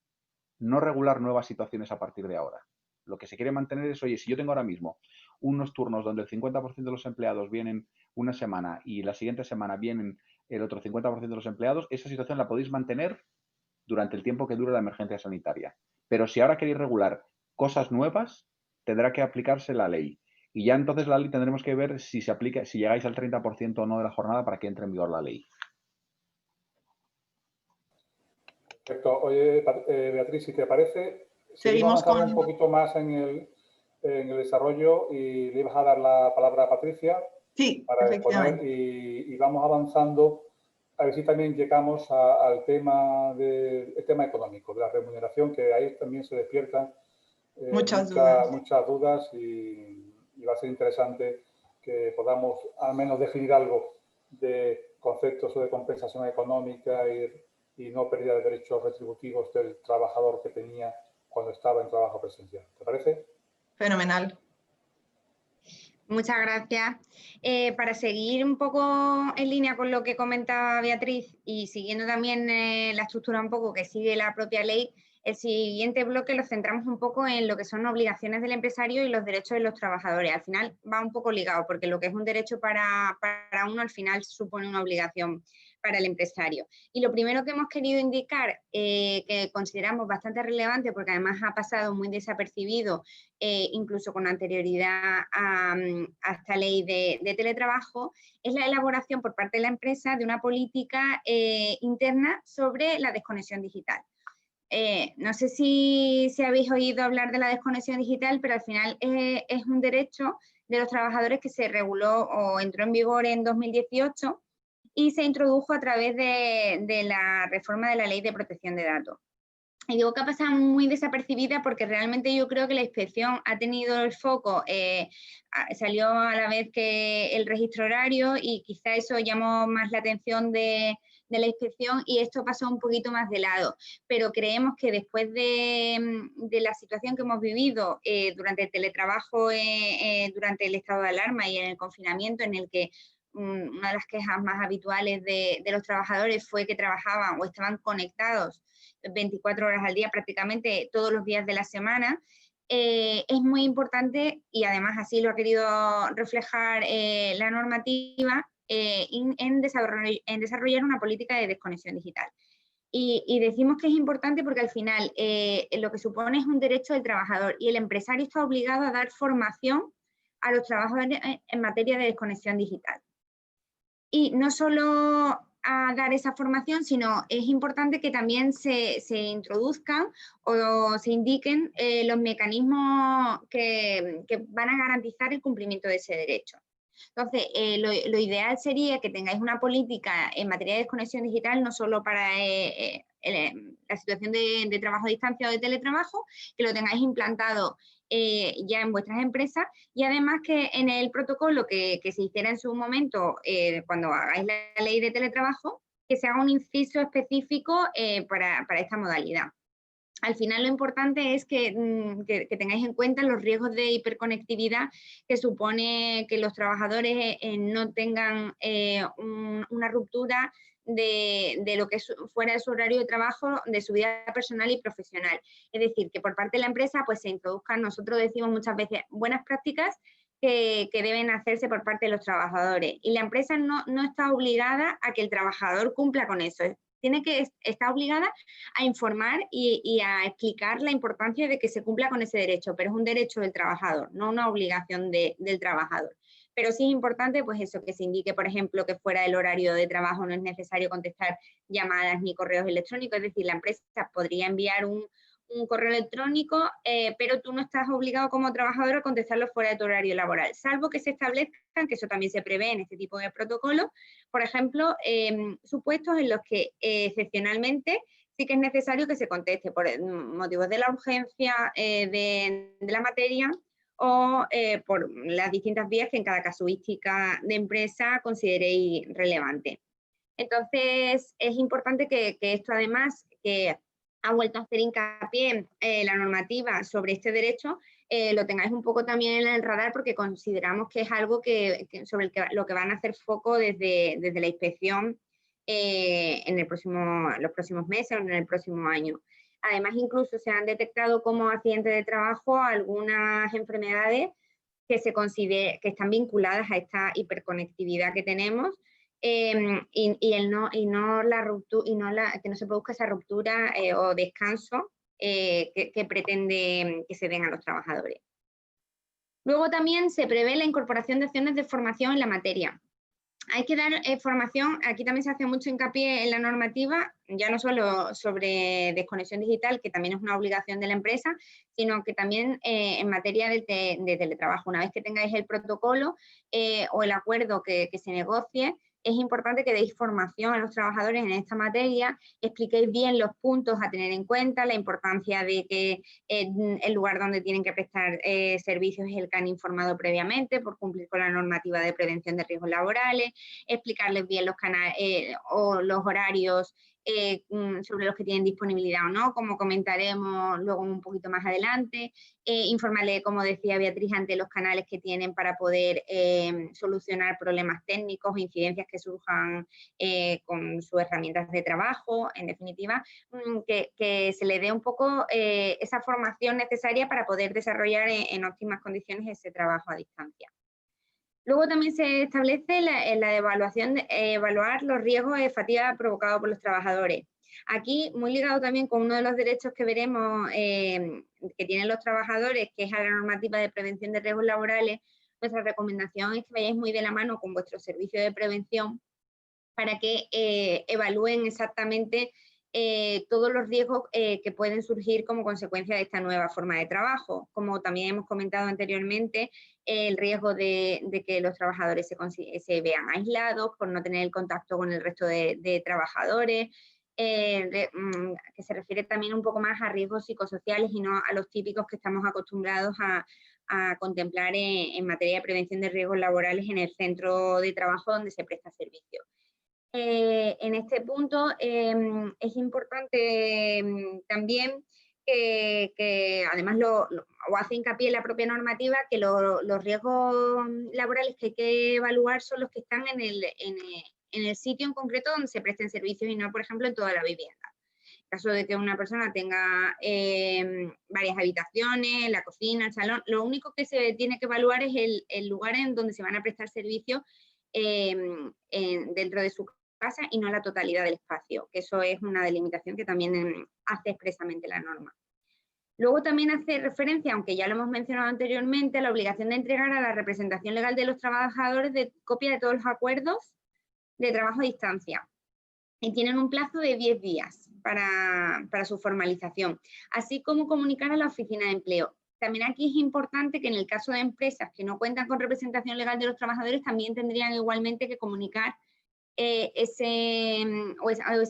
No regular nuevas situaciones a partir de ahora. Lo que se quiere mantener es, oye, si yo tengo ahora mismo unos turnos donde el 50% de los empleados vienen una semana y la siguiente semana vienen el otro 50% de los empleados, esa situación la podéis mantener durante el tiempo que dure la emergencia sanitaria. Pero si ahora queréis regular cosas nuevas, tendrá que aplicarse la ley. Y ya entonces la ley tendremos que ver si se aplica, si llegáis al 30% o no de la jornada para que entre en vigor la ley. Perfecto. Oye, Beatriz, si te parece, Seguimos avanzando con... un poquito más en el desarrollo y le ibas a dar la palabra a Patricia Sí, para exponer efectivamente. y vamos avanzando a ver si también llegamos al tema, el tema económico, de la remuneración, que ahí también se despiertan Muchas dudas. muchas dudas y va a ser interesante que podamos al menos definir algo de conceptos o de compensación económica y no pérdida de derechos retributivos del trabajador que tenía cuando estaba en trabajo presencial. ¿Te parece? Fenomenal. Muchas gracias. Para seguir un poco en línea con lo que comentaba Beatriz y siguiendo también la estructura un poco que sigue la propia ley, el siguiente bloque lo centramos un poco en lo que son obligaciones del empresario y los derechos de los trabajadores. Al final va un poco ligado porque lo que es un derecho para uno al final supone una obligación para el empresario. Y lo primero que hemos querido indicar, que consideramos bastante relevante porque además ha pasado muy desapercibido, incluso con anterioridad a esta ley de teletrabajo, es la elaboración por parte de la empresa de una política interna sobre la desconexión digital. No sé si habéis oído hablar de la desconexión digital, pero al final es un derecho de los trabajadores que se reguló o entró en vigor en 2018 y se introdujo a través de la reforma de la Ley de Protección de Datos. Y digo que ha pasado muy desapercibida porque realmente yo creo que la inspección ha tenido el foco, salió a la vez que el registro horario y quizá eso llamó más la atención de la inspección y esto pasó un poquito más de lado. Pero creemos que después de la situación que hemos vivido durante el teletrabajo, durante el estado de alarma y en el confinamiento, en el que una de las quejas más habituales de los trabajadores fue que trabajaban o estaban conectados 24 horas al día, prácticamente todos los días de la semana, es muy importante, y además así lo ha querido reflejar la normativa, en desarrollar una política de desconexión digital. Y decimos que es importante porque al final lo que supone es un derecho del trabajador y el empresario está obligado a dar formación a los trabajadores en materia de desconexión digital. Y no solo a dar esa formación, sino es importante que también se introduzcan o se indiquen los mecanismos que van a garantizar el cumplimiento de ese derecho. Entonces, lo ideal sería que tengáis una política en materia de desconexión digital, no solo para la situación de trabajo a distancia o de teletrabajo, que lo tengáis implantado ya en vuestras empresas y además que en el protocolo que se hiciera en su momento, cuando hagáis la ley de teletrabajo, que se haga un inciso específico para esta modalidad. Al final lo importante es que tengáis en cuenta los riesgos de hiperconectividad que supone que los trabajadores no tengan una ruptura de lo que es fuera de su horario de trabajo, de su vida personal y profesional. Es decir, que por parte de la empresa pues se introduzcan, nosotros decimos muchas veces, buenas prácticas que deben hacerse por parte de los trabajadores. Y la empresa no está obligada a que el trabajador cumpla con eso. Está obligada a informar y a explicar la importancia de que se cumpla con ese derecho, pero es un derecho del trabajador, no una obligación del trabajador. Pero sí es importante, pues eso, que se indique, por ejemplo, que fuera del horario de trabajo no es necesario contestar llamadas ni correos electrónicos, es decir, la empresa podría enviar un correo electrónico, pero tú no estás obligado como trabajador a contestarlo fuera de tu horario laboral, salvo que se establezcan, que eso también se prevé en este tipo de protocolo, por ejemplo, supuestos en los que excepcionalmente sí que es necesario que se conteste por motivos de la urgencia de la materia o por las distintas vías que en cada casuística de empresa consideréis relevante. Entonces, es importante que esto además, que ha vuelto a hacer hincapié la normativa sobre este derecho, lo tengáis un poco también en el radar, porque consideramos que es algo sobre lo que van a hacer foco desde la inspección en los próximos meses o en el próximo año. Además, incluso se han detectado como accidentes de trabajo algunas enfermedades que están vinculadas a esta hiperconectividad que tenemos, que no se produzca esa ruptura o descanso que pretende que se den a los trabajadores. Luego también se prevé la incorporación de acciones de formación en la materia. Hay que dar formación, aquí también se hace mucho hincapié en la normativa, ya no solo sobre desconexión digital, que también es una obligación de la empresa, sino que también en materia de teletrabajo. Una vez que tengáis el protocolo o el acuerdo que se negocie, es importante que deis formación a los trabajadores en esta materia, expliquéis bien los puntos a tener en cuenta, la importancia de que el lugar donde tienen que prestar servicios es el que han informado previamente por cumplir con la normativa de prevención de riesgos laborales, explicarles bien los canales o los horarios sobre los que tienen disponibilidad o no, como comentaremos luego un poquito más adelante, informarle, como decía Beatriz, ante los canales que tienen para poder solucionar problemas técnicos o incidencias que surjan con sus herramientas de trabajo, en definitiva, que se le dé un poco esa formación necesaria para poder desarrollar en óptimas condiciones ese trabajo a distancia. Luego también se establece la evaluación, evaluar los riesgos de fatiga provocados por los trabajadores. Aquí, muy ligado también con uno de los derechos que veremos que tienen los trabajadores, que es a la normativa de prevención de riesgos laborales, nuestra recomendación es que vayáis muy de la mano con vuestro servicio de prevención para que evalúen exactamente todos los riesgos que pueden surgir como consecuencia de esta nueva forma de trabajo. Como también hemos comentado anteriormente, el riesgo de que los trabajadores se vean aislados por no tener el contacto con el resto de trabajadores, que se refiere también un poco más a riesgos psicosociales y no a los típicos que estamos acostumbrados a contemplar en materia de prevención de riesgos laborales en el centro de trabajo donde se presta servicio. En este punto es importante también que además o hace hincapié en la propia normativa, que los riesgos laborales que hay que evaluar son los que están en el sitio en concreto donde se presten servicios y no, por ejemplo, en toda la vivienda. En caso de que una persona tenga varias habitaciones, la cocina, el salón, lo único que se tiene que evaluar es el lugar en donde se van a prestar servicios dentro de su casa y no la totalidad del espacio, que eso es una delimitación que también hace expresamente la norma. Luego también hace referencia, aunque ya lo hemos mencionado anteriormente, a la obligación de entregar a la representación legal de los trabajadores copia de todos los acuerdos de trabajo a distancia. Y tienen un plazo de 10 días para su formalización, así como comunicar a la oficina de empleo. También aquí es importante que en el caso de empresas que no cuentan con representación legal de los trabajadores, también tendrían igualmente que comunicar esa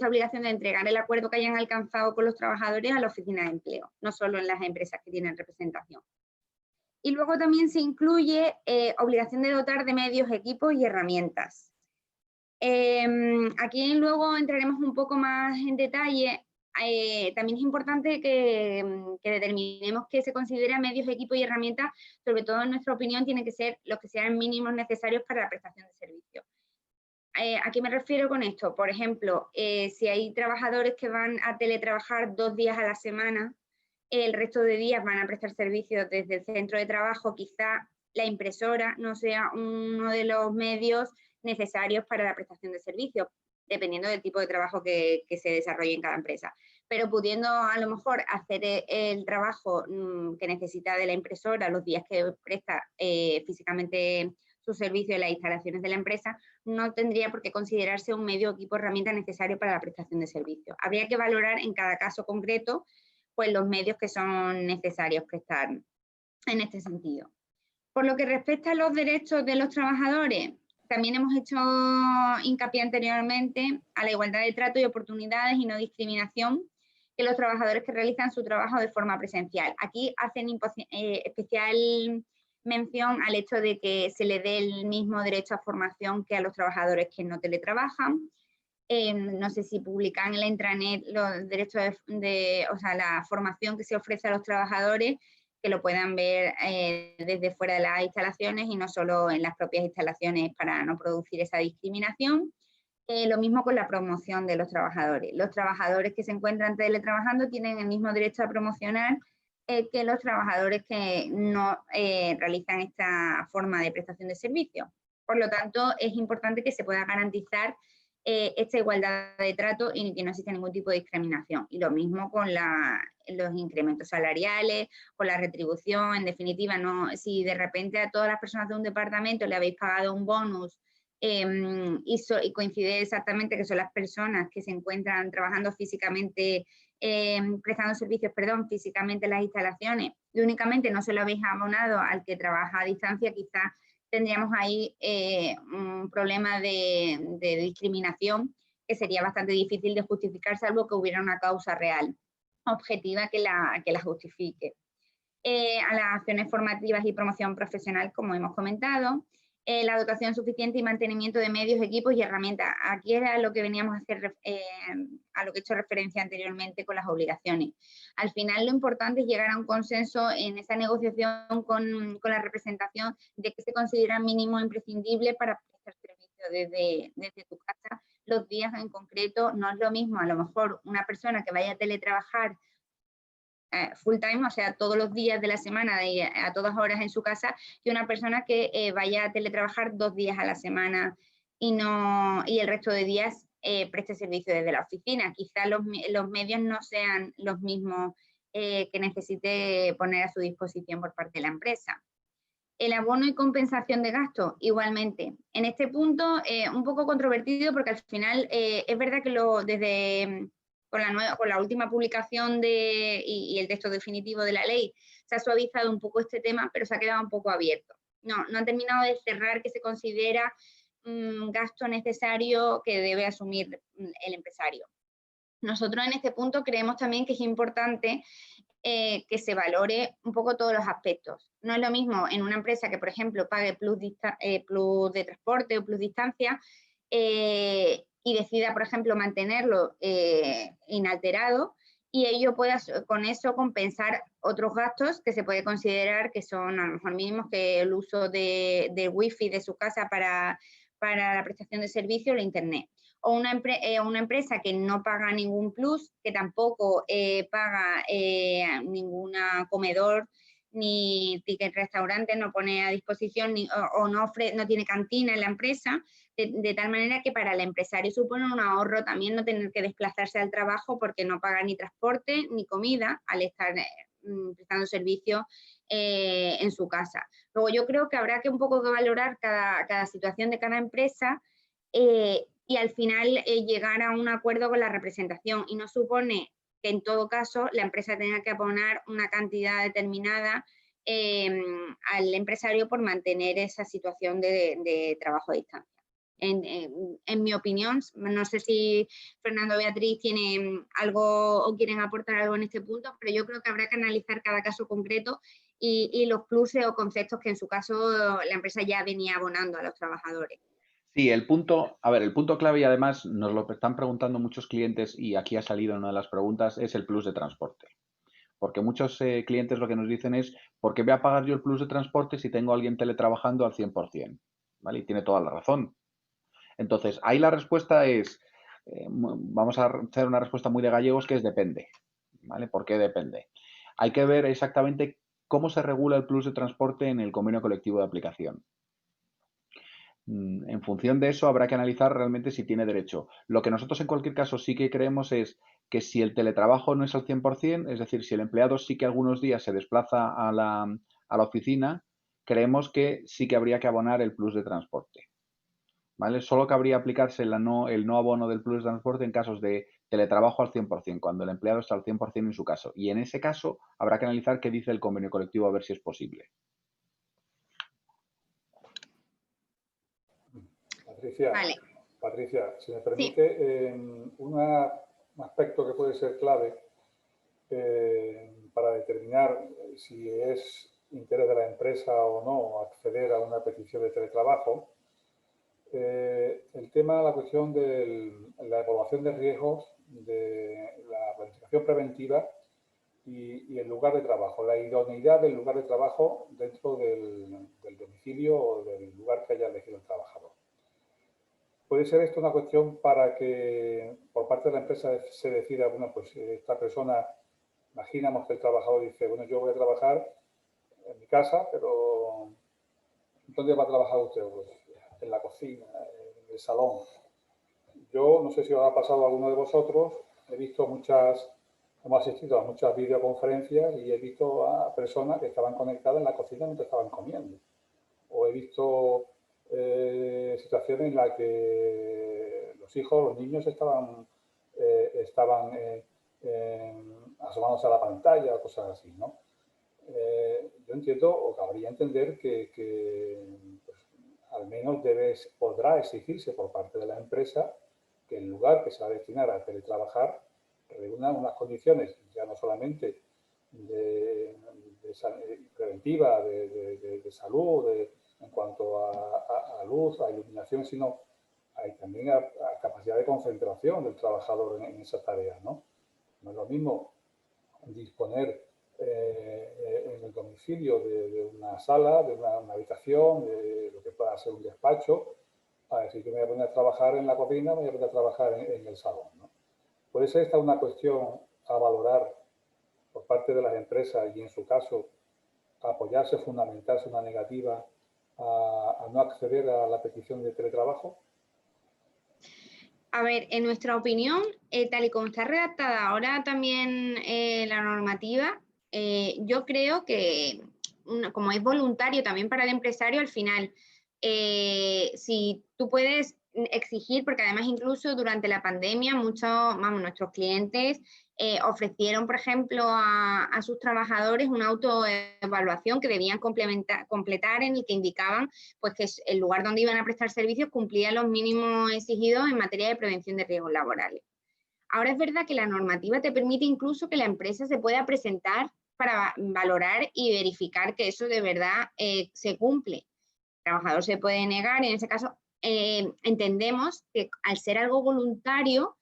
obligación de entregar el acuerdo que hayan alcanzado con los trabajadores a la oficina de empleo, no solo en las empresas que tienen representación. Y luego también se incluye obligación de dotar de medios, equipos y herramientas. Aquí luego entraremos un poco más en detalle. También es importante que determinemos que se considera medios, equipos y herramientas, sobre todo en nuestra opinión, tienen que ser los que sean mínimos necesarios para la prestación de servicios. ¿A qué me refiero con esto? Por ejemplo, si hay trabajadores que van a teletrabajar 2 días a la semana, el resto de días van a prestar servicios desde el centro de trabajo, quizá la impresora no sea uno de los medios necesarios para la prestación de servicios, dependiendo del tipo de trabajo que se desarrolle en cada empresa. Pero pudiendo a lo mejor hacer el trabajo que necesita de la impresora los días que presta físicamente su servicio en las instalaciones de la empresa, no tendría por qué considerarse un medio, equipo, herramienta necesario para la prestación de servicios. Habría que valorar en cada caso concreto pues, los medios que son necesarios prestar en este sentido. Por lo que respecta a los derechos de los trabajadores, también hemos hecho hincapié anteriormente a la igualdad de trato y oportunidades y no discriminación que los trabajadores que realizan su trabajo de forma presencial. Aquí hacen especial mención al hecho de que se le dé el mismo derecho a formación que a los trabajadores que no teletrabajan. No sé si publican en la intranet los derechos o sea, la formación que se ofrece a los trabajadores, que lo puedan ver desde fuera de las instalaciones y no solo en las propias instalaciones para no producir esa discriminación. Lo mismo con la promoción de los trabajadores. Los trabajadores que se encuentran teletrabajando tienen el mismo derecho a promocionar que los trabajadores que no realizan esta forma de prestación de servicio. Por lo tanto, es importante que se pueda garantizar esta igualdad de trato y que no exista ningún tipo de discriminación. Y lo mismo con los incrementos salariales, con la retribución. En definitiva, no, si de repente a todas las personas de un departamento le habéis pagado un bonus y coincide exactamente que son las personas que se encuentran trabajando físicamente, prestando servicios, físicamente en las instalaciones, y únicamente no se lo habéis abonado al que trabaja a distancia, quizás tendríamos ahí un problema de discriminación que sería bastante difícil de justificar, salvo que hubiera una causa real, objetiva, que la justifique. A las acciones formativas y promoción profesional, como hemos comentado, la dotación suficiente y mantenimiento de medios, equipos y herramientas. Aquí era lo que veníamos a hacer, a lo que he hecho referencia anteriormente con las obligaciones. Al final lo importante es llegar a un consenso en esa negociación con la representación de que se considera mínimo imprescindible para prestar servicio desde tu casa los días en concreto. No es lo mismo a lo mejor una persona que vaya a teletrabajar full time, o sea, todos los días de la semana, a todas horas en su casa, que una persona que vaya a teletrabajar 2 días a la semana y el resto de días preste servicio desde la oficina. Quizá los medios no sean los mismos que necesite poner a su disposición por parte de la empresa. El abono y compensación de gastos, igualmente. En este punto, un poco controvertido, porque al final es verdad que con la última publicación y el texto definitivo de la ley se ha suavizado un poco este tema, pero se ha quedado un poco abierto. No han terminado de cerrar que se considera gasto necesario que debe asumir el empresario. Nosotros en este punto creemos también que es importante que se valore un poco todos los aspectos. No es lo mismo en una empresa que, por ejemplo, pague plus de transporte o plus distancia y decida, por ejemplo, mantenerlo inalterado, y ello pueda con eso compensar otros gastos que se puede considerar que son a lo mejor mínimos, que el uso de wifi de su casa para la prestación de servicio o la internet. O una empresa que no paga ningún plus, que tampoco paga ningún comedor ni ticket restaurante, no pone a disposición o no tiene cantina en la empresa, de tal manera que para el empresario supone un ahorro también no tener que desplazarse al trabajo, porque no paga ni transporte ni comida al estar prestando servicio en su casa. Luego yo creo que habrá que un poco que valorar cada situación de cada empresa y al final llegar a un acuerdo con la representación, y no supone que en todo caso la empresa tenga que abonar una cantidad determinada al empresario por mantener esa situación de trabajo a distancia. En mi opinión, no sé si Fernando o Beatriz tienen algo o quieren aportar algo en este punto, pero yo creo que habrá que analizar cada caso concreto y los pluses o conceptos que en su caso la empresa ya venía abonando a los trabajadores. Sí, el punto clave, y además nos lo están preguntando muchos clientes, y aquí ha salido en una de las preguntas, es el plus de transporte. Porque muchos clientes lo que nos dicen es: ¿por qué voy a pagar yo el plus de transporte si tengo a alguien teletrabajando al 100%? ¿Vale? Y tiene toda la razón. Entonces, ahí la respuesta es, vamos a hacer una respuesta muy de gallegos, que es depende. ¿Vale? ¿Por qué depende? Hay que ver exactamente cómo se regula el plus de transporte en el convenio colectivo de aplicación. En función de eso habrá que analizar realmente si tiene derecho. Lo que nosotros en cualquier caso sí que creemos es que si el teletrabajo no es al 100%, es decir, si el empleado sí que algunos días se desplaza a la oficina, creemos que sí que habría que abonar el plus de transporte. ¿Vale? Solo cabría aplicarse el no abono del plus de transporte en casos de teletrabajo al 100%, cuando el empleado está al 100% en su caso. Y en ese caso habrá que analizar qué dice el convenio colectivo, a ver si es posible. Patricia, si me permite, sí. Un aspecto que puede ser clave para determinar si es interés de la empresa o no acceder a una petición de teletrabajo, el tema, la cuestión de la evaluación de riesgos, de la planificación preventiva y el lugar de trabajo, la idoneidad del lugar de trabajo dentro del domicilio o del lugar que haya elegido el trabajador. ¿Puede ser esto una cuestión para que por parte de la empresa se decida, bueno, pues esta persona, imaginamos que el trabajador dice, bueno, yo voy a trabajar en mi casa, pero ¿dónde va a trabajar usted? Pues en la cocina, en el salón. Yo no sé si os ha pasado a alguno de vosotros, he visto hemos asistido a muchas videoconferencias y he visto a personas que estaban conectadas en la cocina mientras estaban comiendo. O he visto situaciones en las que los hijos, los niños estaban asomándose a la pantalla o cosas así, ¿no? Yo entiendo, o cabría entender que pues, al menos podrá exigirse por parte de la empresa que el lugar que se va a destinar a teletrabajar reúna unas condiciones, ya no solamente preventiva, de salud, en cuanto a luz, a iluminación, sino hay también a capacidad de concentración del trabajador en esas tareas, ¿no? No es lo mismo disponer en el domicilio de una sala, de una habitación, de lo que pueda ser un despacho, a decir que me voy a poner a trabajar en la cocina, me voy a poner a trabajar en el salón, ¿no? Puede ser esta una cuestión a valorar por parte de las empresas y, en su caso, apoyarse, fundamentarse una negativa a no acceder a la petición de teletrabajo. A ver, en nuestra opinión, tal y como está redactada ahora también la normativa, yo creo que, como es voluntario también para el empresario, al final, si tú puedes exigir, porque además incluso durante la pandemia nuestros clientes ofrecieron, por ejemplo, a sus trabajadores una autoevaluación que debían completar, en el que indicaban pues, que el lugar donde iban a prestar servicios cumplía los mínimos exigidos en materia de prevención de riesgos laborales. Ahora es verdad que la normativa te permite incluso que la empresa se pueda presentar para valorar y verificar que eso de verdad se cumple. El trabajador se puede negar, en ese caso entendemos que al ser algo voluntario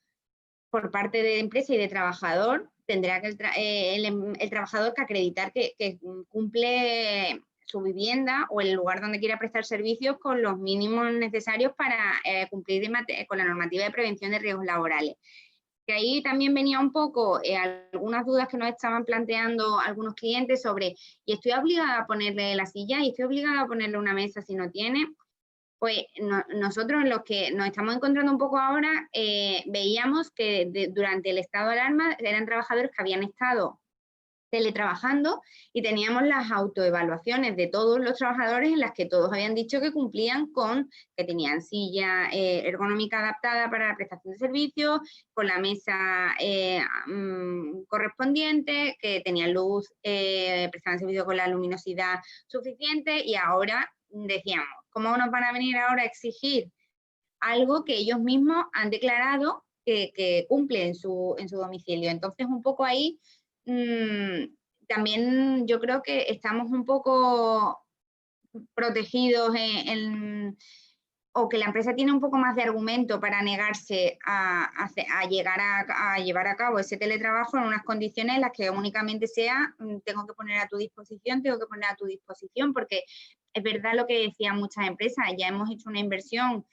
por parte de empresa y de trabajador, tendrá que el trabajador que acreditar que cumple su vivienda o el lugar donde quiera prestar servicios con los mínimos necesarios para cumplir con la normativa de prevención de riesgos laborales. Que ahí también venía un poco algunas dudas que nos estaban planteando algunos clientes sobre, ¿y estoy obligada a ponerle la silla? ¿Y estoy obligada a ponerle una mesa si no tiene? Pues nosotros, los que nos estamos encontrando un poco ahora, veíamos que durante el estado de alarma eran trabajadores que habían estado teletrabajando y teníamos las autoevaluaciones de todos los trabajadores en las que todos habían dicho que cumplían que tenían silla ergonómica adaptada para la prestación de servicios, con la mesa correspondiente, que tenían luz, prestaban servicio con la luminosidad suficiente, y ahora decíamos, ¿cómo nos van a venir ahora a exigir algo que ellos mismos han declarado que cumple en su domicilio? Entonces, un poco ahí también yo creo que estamos un poco protegidos o que la empresa tiene un poco más de argumento para negarse a llevar a cabo ese teletrabajo en unas condiciones en las que únicamente sea tengo que poner a tu disposición, porque es verdad lo que decían muchas empresas, ya hemos hecho una inversión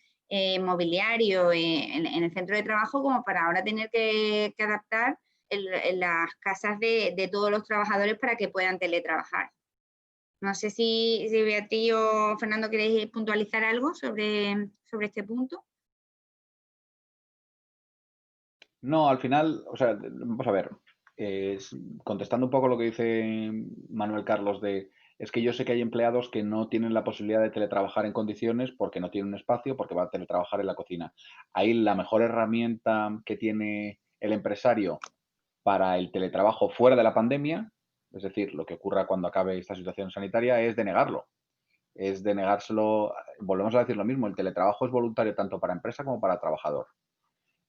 mobiliario en el centro de trabajo como para ahora tener que adaptar en las casas de todos los trabajadores para que puedan teletrabajar. No sé si Beatriz o Fernando queréis puntualizar algo sobre este punto. No, al final, o sea, vamos a ver, contestando un poco lo que dice Manuel Carlos es que yo sé que hay empleados que no tienen la posibilidad de teletrabajar en condiciones porque no tienen un espacio, porque van a teletrabajar en la cocina. Ahí la mejor herramienta que tiene el empresario para el teletrabajo fuera de la pandemia, es decir, lo que ocurra cuando acabe esta situación sanitaria, es denegarlo. Es denegárselo, volvemos a decir lo mismo, el teletrabajo es voluntario tanto para empresa como para trabajador.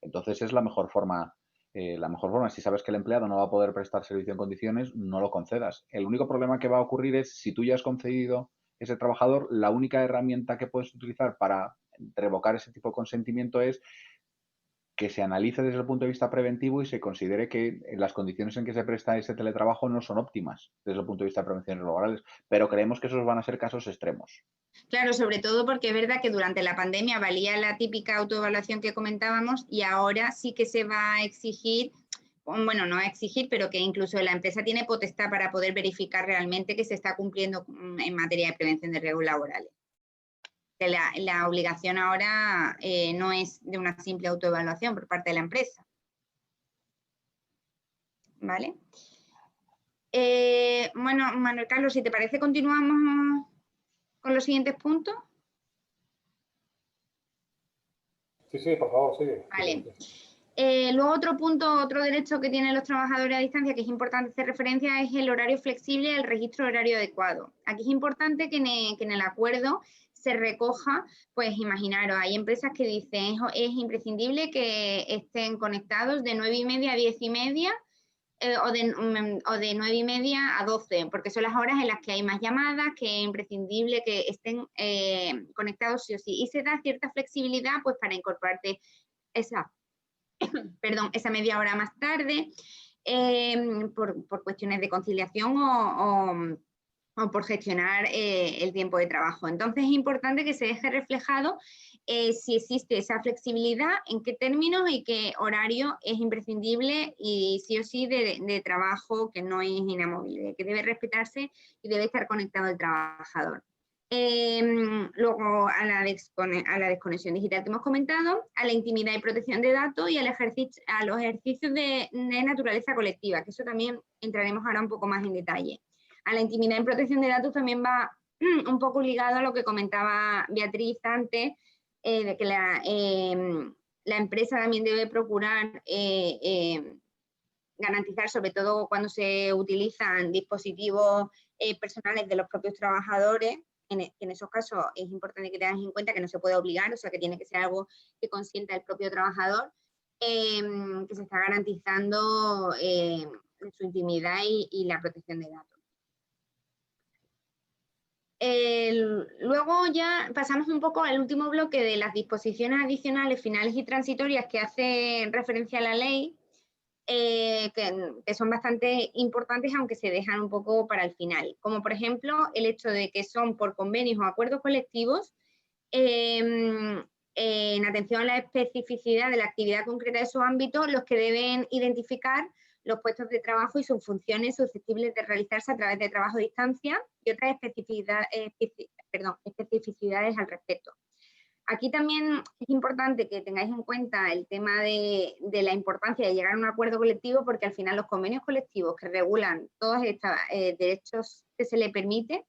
Entonces es la mejor forma la mejor forma, si sabes que el empleado no va a poder prestar servicio en condiciones, no lo concedas. El único problema que va a ocurrir es, si tú ya has concedido ese trabajador, la única herramienta que puedes utilizar para revocar ese tipo de consentimiento es que se analice desde el punto de vista preventivo y se considere que las condiciones en que se presta ese teletrabajo no son óptimas desde el punto de vista de prevenciones laborales, pero creemos que esos van a ser casos extremos. Claro, sobre todo porque es verdad que durante la pandemia valía la típica autoevaluación que comentábamos y ahora sí que se va a exigir, bueno, no a exigir, pero que incluso la empresa tiene potestad para poder verificar realmente que se está cumpliendo en materia de prevención de riesgos laborales. Que la obligación ahora no es de una simple autoevaluación por parte de la empresa. ¿Vale? Bueno, Manuel Carlos, si te parece, continuamos con los siguientes puntos. Sí, por favor, sigue. Vale. Luego otro punto, otro derecho que tienen los trabajadores a distancia que es importante hacer referencia es el horario flexible y el registro horario adecuado. Aquí es importante que en el acuerdo se recoja, pues imaginaros, hay empresas que dicen es imprescindible que estén conectados de 9:30 a 10:30 o de 9:30 a 12, porque son las horas en las que hay más llamadas, que es imprescindible que estén conectados sí o sí. Y se da cierta flexibilidad pues para incorporarte esa media hora más tarde, por cuestiones de conciliación o por gestionar el tiempo de trabajo. Entonces es importante que se deje reflejado si existe esa flexibilidad, en qué términos y qué horario es imprescindible y sí o sí de trabajo que no es inamovible, que debe respetarse y debe estar conectado el trabajador. Luego a la desconexión digital que hemos comentado, a la intimidad y protección de datos y a los ejercicios de naturaleza colectiva, que eso también entraremos ahora un poco más en detalle. A la intimidad y protección de datos también va un poco ligado a lo que comentaba Beatriz antes, de que la empresa también debe procurar garantizar, sobre todo cuando se utilizan dispositivos personales de los propios trabajadores. En esos casos es importante que tengas en cuenta que no se puede obligar, o sea que tiene que ser algo que consienta el propio trabajador, que se está garantizando su intimidad y la protección de datos. Luego ya pasamos un poco al último bloque de las disposiciones adicionales, finales y transitorias que hacen referencia a la ley, que son bastante importantes, aunque se dejan un poco para el final, como por ejemplo el hecho de que son por convenios o acuerdos colectivos, en atención a la especificidad de la actividad concreta de su ámbito, los que deben identificar los puestos de trabajo y sus funciones susceptibles de realizarse a través de trabajo a distancia y otras especificidades al respecto. Aquí también es importante que tengáis en cuenta el tema de la importancia de llegar a un acuerdo colectivo, porque al final los convenios colectivos que regulan todos estos derechos que se le permite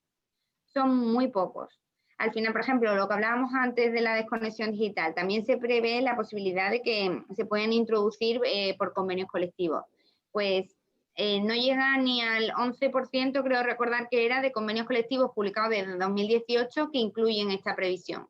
son muy pocos. Al final, por ejemplo, lo que hablábamos antes de la desconexión digital, también se prevé la posibilidad de que se puedan introducir por convenios colectivos. Pues no llega ni al 11%, creo recordar que era, de convenios colectivos publicados desde 2018 que incluyen esta previsión.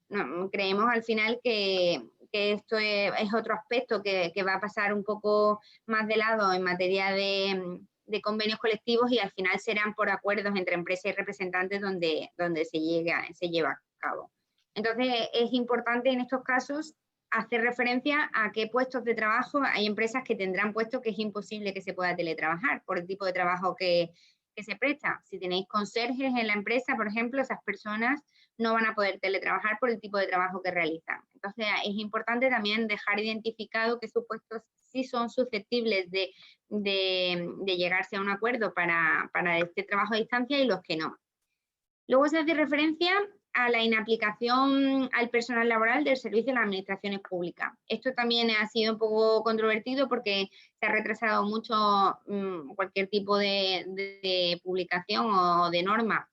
No, creemos al final que esto es otro aspecto que va a pasar un poco más de lado en materia de convenios colectivos y al final serán por acuerdos entre empresas y representantes donde se lleva a cabo. Entonces es importante en estos casos hacer referencia a qué puestos de trabajo hay empresas que tendrán puestos que es imposible que se pueda teletrabajar por el tipo de trabajo que se presta. Si tenéis conserjes en la empresa, por ejemplo, esas personas no van a poder teletrabajar por el tipo de trabajo que realizan. Entonces es importante también dejar identificado que sus puestos sí son susceptibles de llegarse a un acuerdo para este trabajo a distancia y los que no. Luego se hace referencia a la inaplicación al personal laboral del servicio de las administraciones públicas. Esto también ha sido un poco controvertido porque se ha retrasado mucho cualquier tipo de publicación o de norma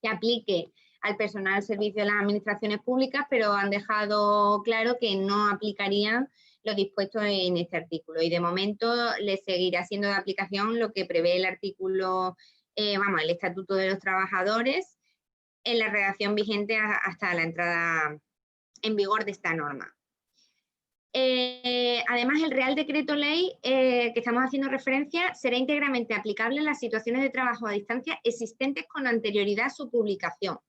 que aplique al personal al servicio de las administraciones públicas, pero han dejado claro que no aplicarían lo dispuesto en este artículo y de momento les seguirá siendo de aplicación lo que prevé el artículo, el Estatuto de los Trabajadores, en la redacción vigente hasta la entrada en vigor de esta norma. Además, el Real Decreto Ley que estamos haciendo referencia será íntegramente aplicable en las situaciones de trabajo a distancia existentes con anterioridad a su publicación.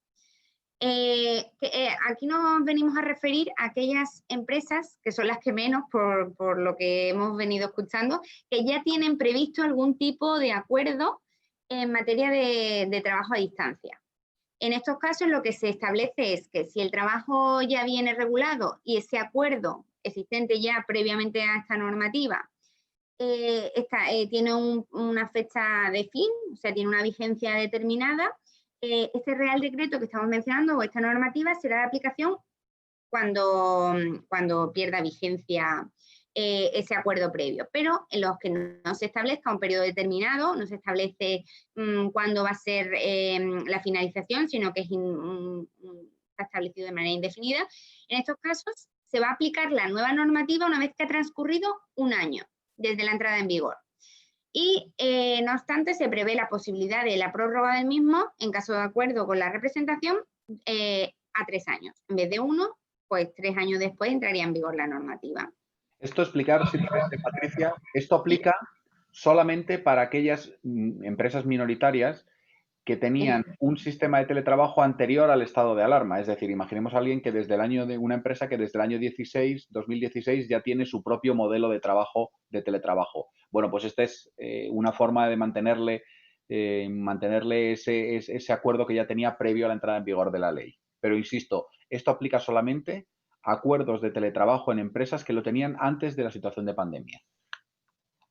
Aquí nos venimos a referir a aquellas empresas, que son las que menos, por lo que hemos venido escuchando, que ya tienen previsto algún tipo de acuerdo en materia de trabajo a distancia. En estos casos lo que se establece es que si el trabajo ya viene regulado y ese acuerdo existente ya previamente a esta normativa tiene una fecha de fin, o sea, tiene una vigencia determinada, este Real Decreto que estamos mencionando o esta normativa será de aplicación cuando pierda vigencia ese acuerdo previo, pero en los que no se establezca un periodo determinado, no se establece cuándo va a ser la finalización, sino que está establecido de manera indefinida. En estos casos se va a aplicar la nueva normativa una vez que ha transcurrido un año desde la entrada en vigor. Y, no obstante, se prevé la posibilidad de la prórroga del mismo, en caso de acuerdo con la representación, a 3 años. En vez de 1, pues 3 años después entraría en vigor la normativa. Esto explicar, simplemente, Patricia, esto aplica solamente para aquellas empresas minoritarias que tenían un sistema de teletrabajo anterior al estado de alarma. Es decir, imaginemos a alguien que desde el año de una empresa que desde el año 2016 ya tiene su propio modelo de trabajo, de teletrabajo. Bueno, pues esta es una forma de mantenerle ese acuerdo que ya tenía previo a la entrada en vigor de la ley. Pero insisto, esto aplica solamente a acuerdos de teletrabajo en empresas que lo tenían antes de la situación de pandemia.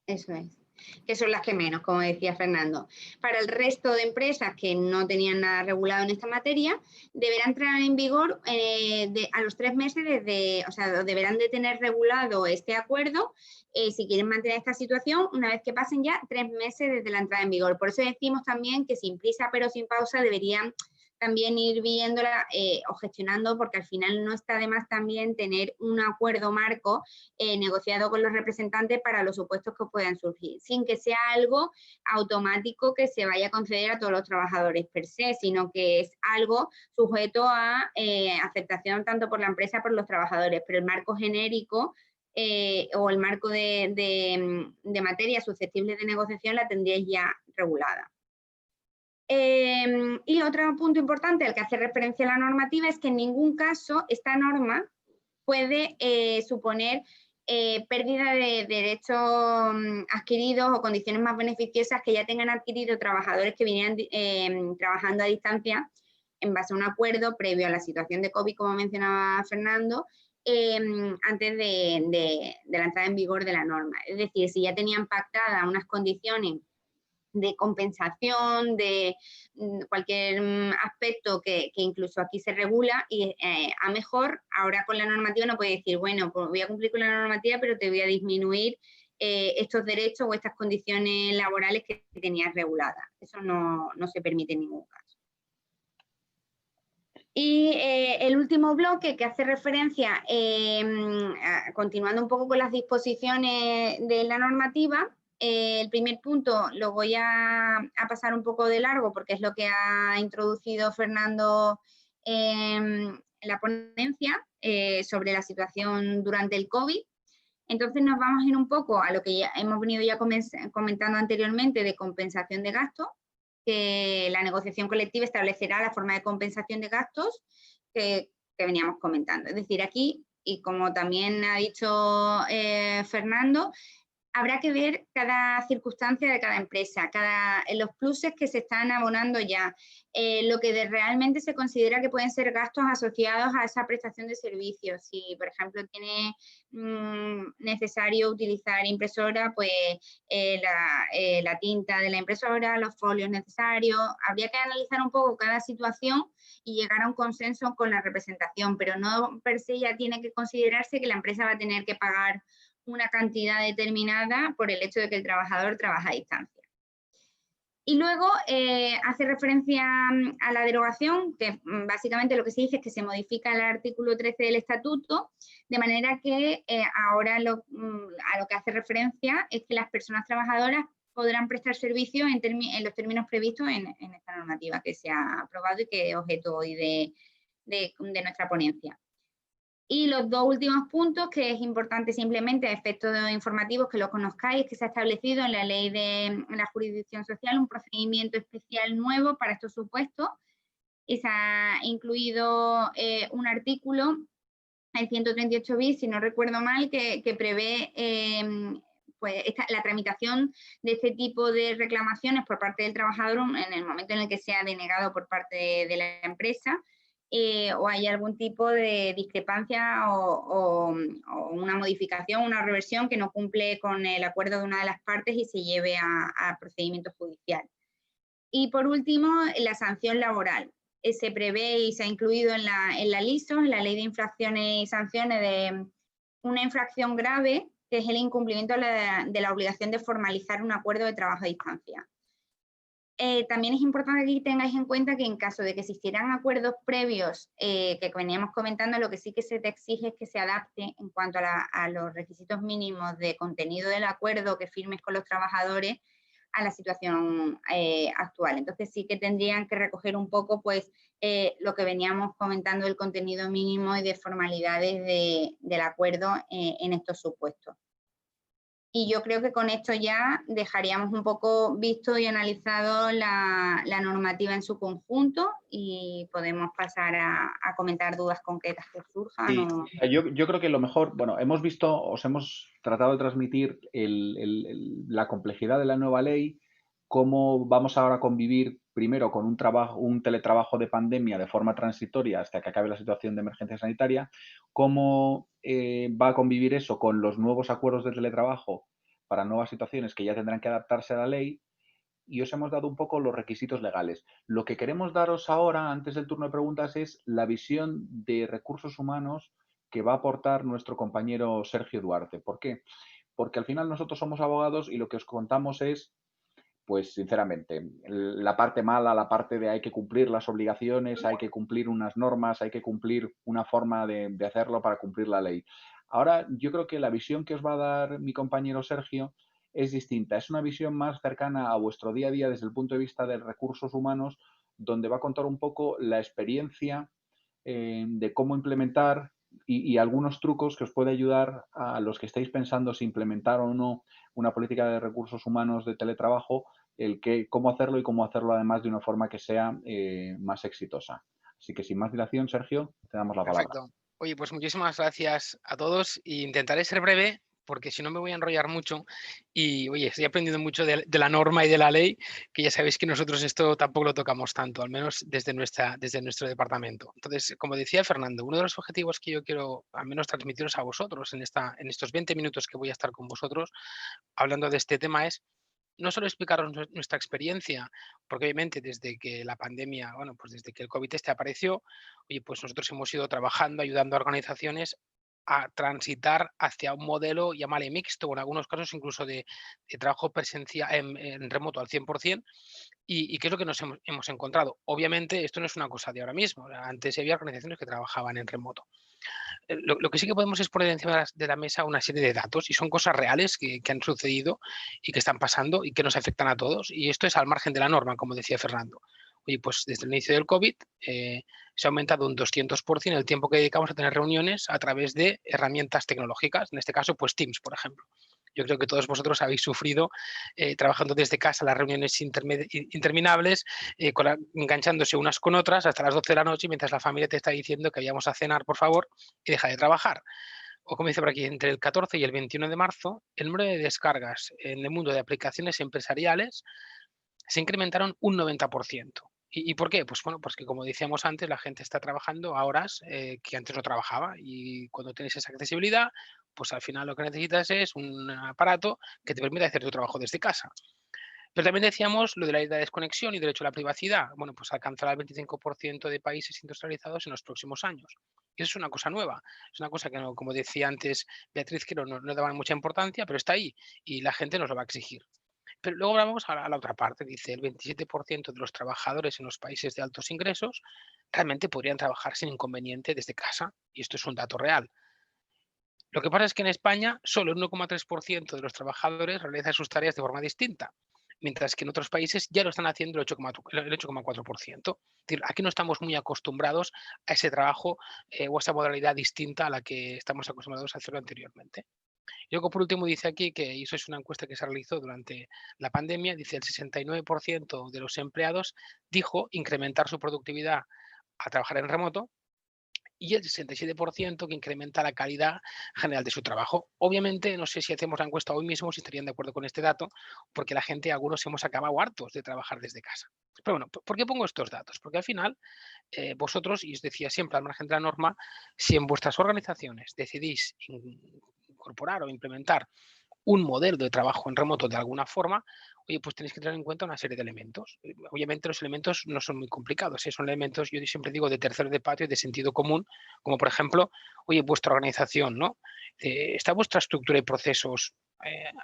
Eso es, que son las que menos, como decía Fernando. Para el resto de empresas que no tenían nada regulado en esta materia, deberá entrar en vigor a los 3 meses o sea, deberán de tener regulado este acuerdo si quieren mantener esta situación una vez que pasen ya 3 meses desde la entrada en vigor. Por eso decimos también que sin prisa pero sin pausa deberían también ir viéndola o gestionando, porque al final no está de más también tener un acuerdo marco negociado con los representantes para los supuestos que puedan surgir, sin que sea algo automático que se vaya a conceder a todos los trabajadores per se, sino que es algo sujeto a aceptación tanto por la empresa como por los trabajadores, pero el marco genérico o el marco de materia susceptible de negociación la tendríais ya regulada. Y otro punto importante al que hace referencia la normativa es que en ningún caso esta norma puede suponer pérdida de derechos adquiridos o condiciones más beneficiosas que ya tengan adquirido trabajadores que vinieran trabajando a distancia en base a un acuerdo previo a la situación de COVID, como mencionaba Fernando, antes de la entrada en vigor de la norma. Es decir, si ya tenían pactadas unas condiciones de compensación, de cualquier aspecto que incluso aquí se regula y a mejor, ahora con la normativa no puede decir, bueno, pues voy a cumplir con la normativa, pero te voy a disminuir estos derechos o estas condiciones laborales que tenías reguladas. Eso no se permite en ningún caso. Y el último bloque que hace referencia, continuando un poco con las disposiciones de la normativa, el primer punto lo voy a pasar un poco de largo porque es lo que ha introducido Fernando en la ponencia sobre la situación durante el COVID. Entonces nos vamos a ir un poco a lo que ya hemos venido ya comentando anteriormente de compensación de gastos, que la negociación colectiva establecerá la forma de compensación de gastos que veníamos comentando. Es decir, aquí, y como también ha dicho Fernando, habrá que ver cada circunstancia de cada empresa, los pluses que se están abonando ya, lo que realmente se considera que pueden ser gastos asociados a esa prestación de servicios. Si, por ejemplo, tiene necesario utilizar impresora, pues la tinta de la impresora, los folios necesarios. Habría que analizar un poco cada situación y llegar a un consenso con la representación, pero no per se ya tiene que considerarse que la empresa va a tener que pagar una cantidad determinada por el hecho de que el trabajador trabaja a distancia. Y luego hace referencia a la derogación, que básicamente lo que se dice es que se modifica el artículo 13 del estatuto, de manera que ahora a lo que hace referencia es que las personas trabajadoras podrán prestar servicios en los términos previstos en esta normativa que se ha aprobado y que es objeto hoy de nuestra ponencia. Y los dos últimos puntos, que es importante simplemente a efectos informativos que lo conozcáis, que se ha establecido en la ley de la jurisdicción social un procedimiento especial nuevo para estos supuestos, y se ha incluido un artículo, el 138 bis, si no recuerdo mal, que prevé pues la tramitación de este tipo de reclamaciones por parte del trabajador en el momento en el que sea denegado por parte de la empresa, o hay algún tipo de discrepancia o una modificación, una reversión que no cumple con el acuerdo de una de las partes y se lleve a procedimiento judicial. Y por último, la sanción laboral. Se prevé y se ha incluido en la LISO, en la Ley de Infracciones y Sanciones, de una infracción grave, que es el incumplimiento de la obligación de formalizar un acuerdo de trabajo a distancia. También es importante que tengáis en cuenta que en caso de que existieran acuerdos previos que veníamos comentando, lo que sí que se te exige es que se adapte en cuanto a los requisitos mínimos de contenido del acuerdo que firmes con los trabajadores a la situación actual. Entonces sí que tendrían que recoger un poco pues lo que veníamos comentando del contenido mínimo y de formalidades del acuerdo en estos supuestos. Y yo creo que con esto ya dejaríamos un poco visto y analizado la normativa en su conjunto y podemos pasar a comentar dudas concretas que surjan. Sí, o... yo creo que lo mejor, bueno, hemos visto, os hemos tratado de transmitir la complejidad de la nueva ley, cómo vamos ahora a convivir primero con un teletrabajo de pandemia de forma transitoria hasta que acabe la situación de emergencia sanitaria, cómo va a convivir eso con los nuevos acuerdos de teletrabajo para nuevas situaciones que ya tendrán que adaptarse a la ley, y os hemos dado un poco los requisitos legales. Lo que queremos daros ahora, antes del turno de preguntas, es la visión de recursos humanos que va a aportar nuestro compañero Sergio Duarte. ¿Por qué? Porque al final nosotros somos abogados y lo que os contamos es, pues sinceramente, la parte mala, la parte de hay que cumplir las obligaciones, hay que cumplir unas normas, hay que cumplir una forma de hacerlo para cumplir la ley. Ahora, yo creo que la visión que os va a dar mi compañero Sergio es distinta. Es una visión más cercana a vuestro día a día desde el punto de vista de recursos humanos, donde va a contar un poco la experiencia de cómo implementar y algunos trucos que os puede ayudar a los que estáis pensando si implementar o no una política de recursos humanos de teletrabajo, cómo hacerlo y cómo hacerlo además de una forma que sea más exitosa. Así que sin más dilación, Sergio, te damos la palabra. Perfecto. Oye, pues muchísimas gracias a todos e intentaré ser breve porque si no me voy a enrollar mucho y, oye, estoy aprendiendo mucho de la norma y de la ley, que ya sabéis que nosotros esto tampoco lo tocamos tanto, al menos desde nuestro departamento. Entonces, como decía Fernando, uno de los objetivos que yo quiero al menos transmitiros a vosotros en estos 20 minutos que voy a estar con vosotros hablando de este tema es no solo explicaros nuestra experiencia, porque obviamente desde que la pandemia, bueno, pues desde que el COVID apareció, oye, pues nosotros hemos ido trabajando, ayudando a organizaciones a transitar hacia un modelo, llámale mixto, o en algunos casos incluso de trabajo presencial en remoto al 100%. ¿Y qué es lo que nos hemos encontrado? Obviamente esto no es una cosa de ahora mismo. Antes había organizaciones que trabajaban en remoto. Lo que sí que podemos es poner encima de la mesa una serie de datos y son cosas reales que han sucedido y que están pasando y que nos afectan a todos. Y esto es al margen de la norma, como decía Fernando. Oye, pues desde el inicio del COVID se ha aumentado un 200% el tiempo que dedicamos a tener reuniones a través de herramientas tecnológicas, en este caso, pues Teams, por ejemplo. Yo creo que todos vosotros habéis sufrido trabajando desde casa las reuniones interminables, enganchándose unas con otras hasta las 12 de la noche mientras la familia te está diciendo que vayamos a cenar, por favor, y deja de trabajar. O como dice por aquí, entre el 14 y el 21 de marzo, el número de descargas en el mundo de aplicaciones empresariales se incrementaron un 90%. ¿Y por qué? Pues bueno, pues que como decíamos antes, la gente está trabajando a horas que antes no trabajaba y cuando tienes esa accesibilidad, pues al final lo que necesitas es un aparato que te permita hacer tu trabajo desde casa. Pero también decíamos lo de la desconexión y derecho a la privacidad. Bueno, pues alcanzará el 25% de países industrializados en los próximos años. Y eso es una cosa nueva. Es una cosa que, no, como decía antes Beatriz, que no daban mucha importancia, pero está ahí y la gente nos lo va a exigir. Pero luego vamos a la otra parte. Dice, el 27% de los trabajadores en los países de altos ingresos realmente podrían trabajar sin inconveniente desde casa. Y esto es un dato real. Lo que pasa es que en España solo el 1,3% de los trabajadores realiza sus tareas de forma distinta. mientras que en otros países ya lo están haciendo el 8,4%. Es decir, aquí no estamos muy acostumbrados a ese trabajo o a esa modalidad distinta a la que estamos acostumbrados a hacerlo anteriormente. Y luego, por último, dice aquí que, y eso es una encuesta que se realizó durante la pandemia, dice el 69% de los empleados dijo incrementar su productividad a trabajar en remoto, y el 67% que incrementa la calidad general de su trabajo. Obviamente, no sé si hacemos la encuesta hoy mismo, si estarían de acuerdo con este dato, porque la gente, algunos hemos acabado hartos de trabajar desde casa. Pero bueno, ¿por qué pongo estos datos? Porque al final, vosotros, y os decía siempre al margen de la norma, si en vuestras organizaciones decidís incorporar o implementar un modelo de trabajo en remoto de alguna forma, oye, pues tenéis que tener en cuenta una serie de elementos. Obviamente los elementos no son muy complicados, son elementos, yo siempre digo, de tercero de patio y de sentido común, como por ejemplo, oye, vuestra organización, ¿no? ¿Está vuestra estructura y procesos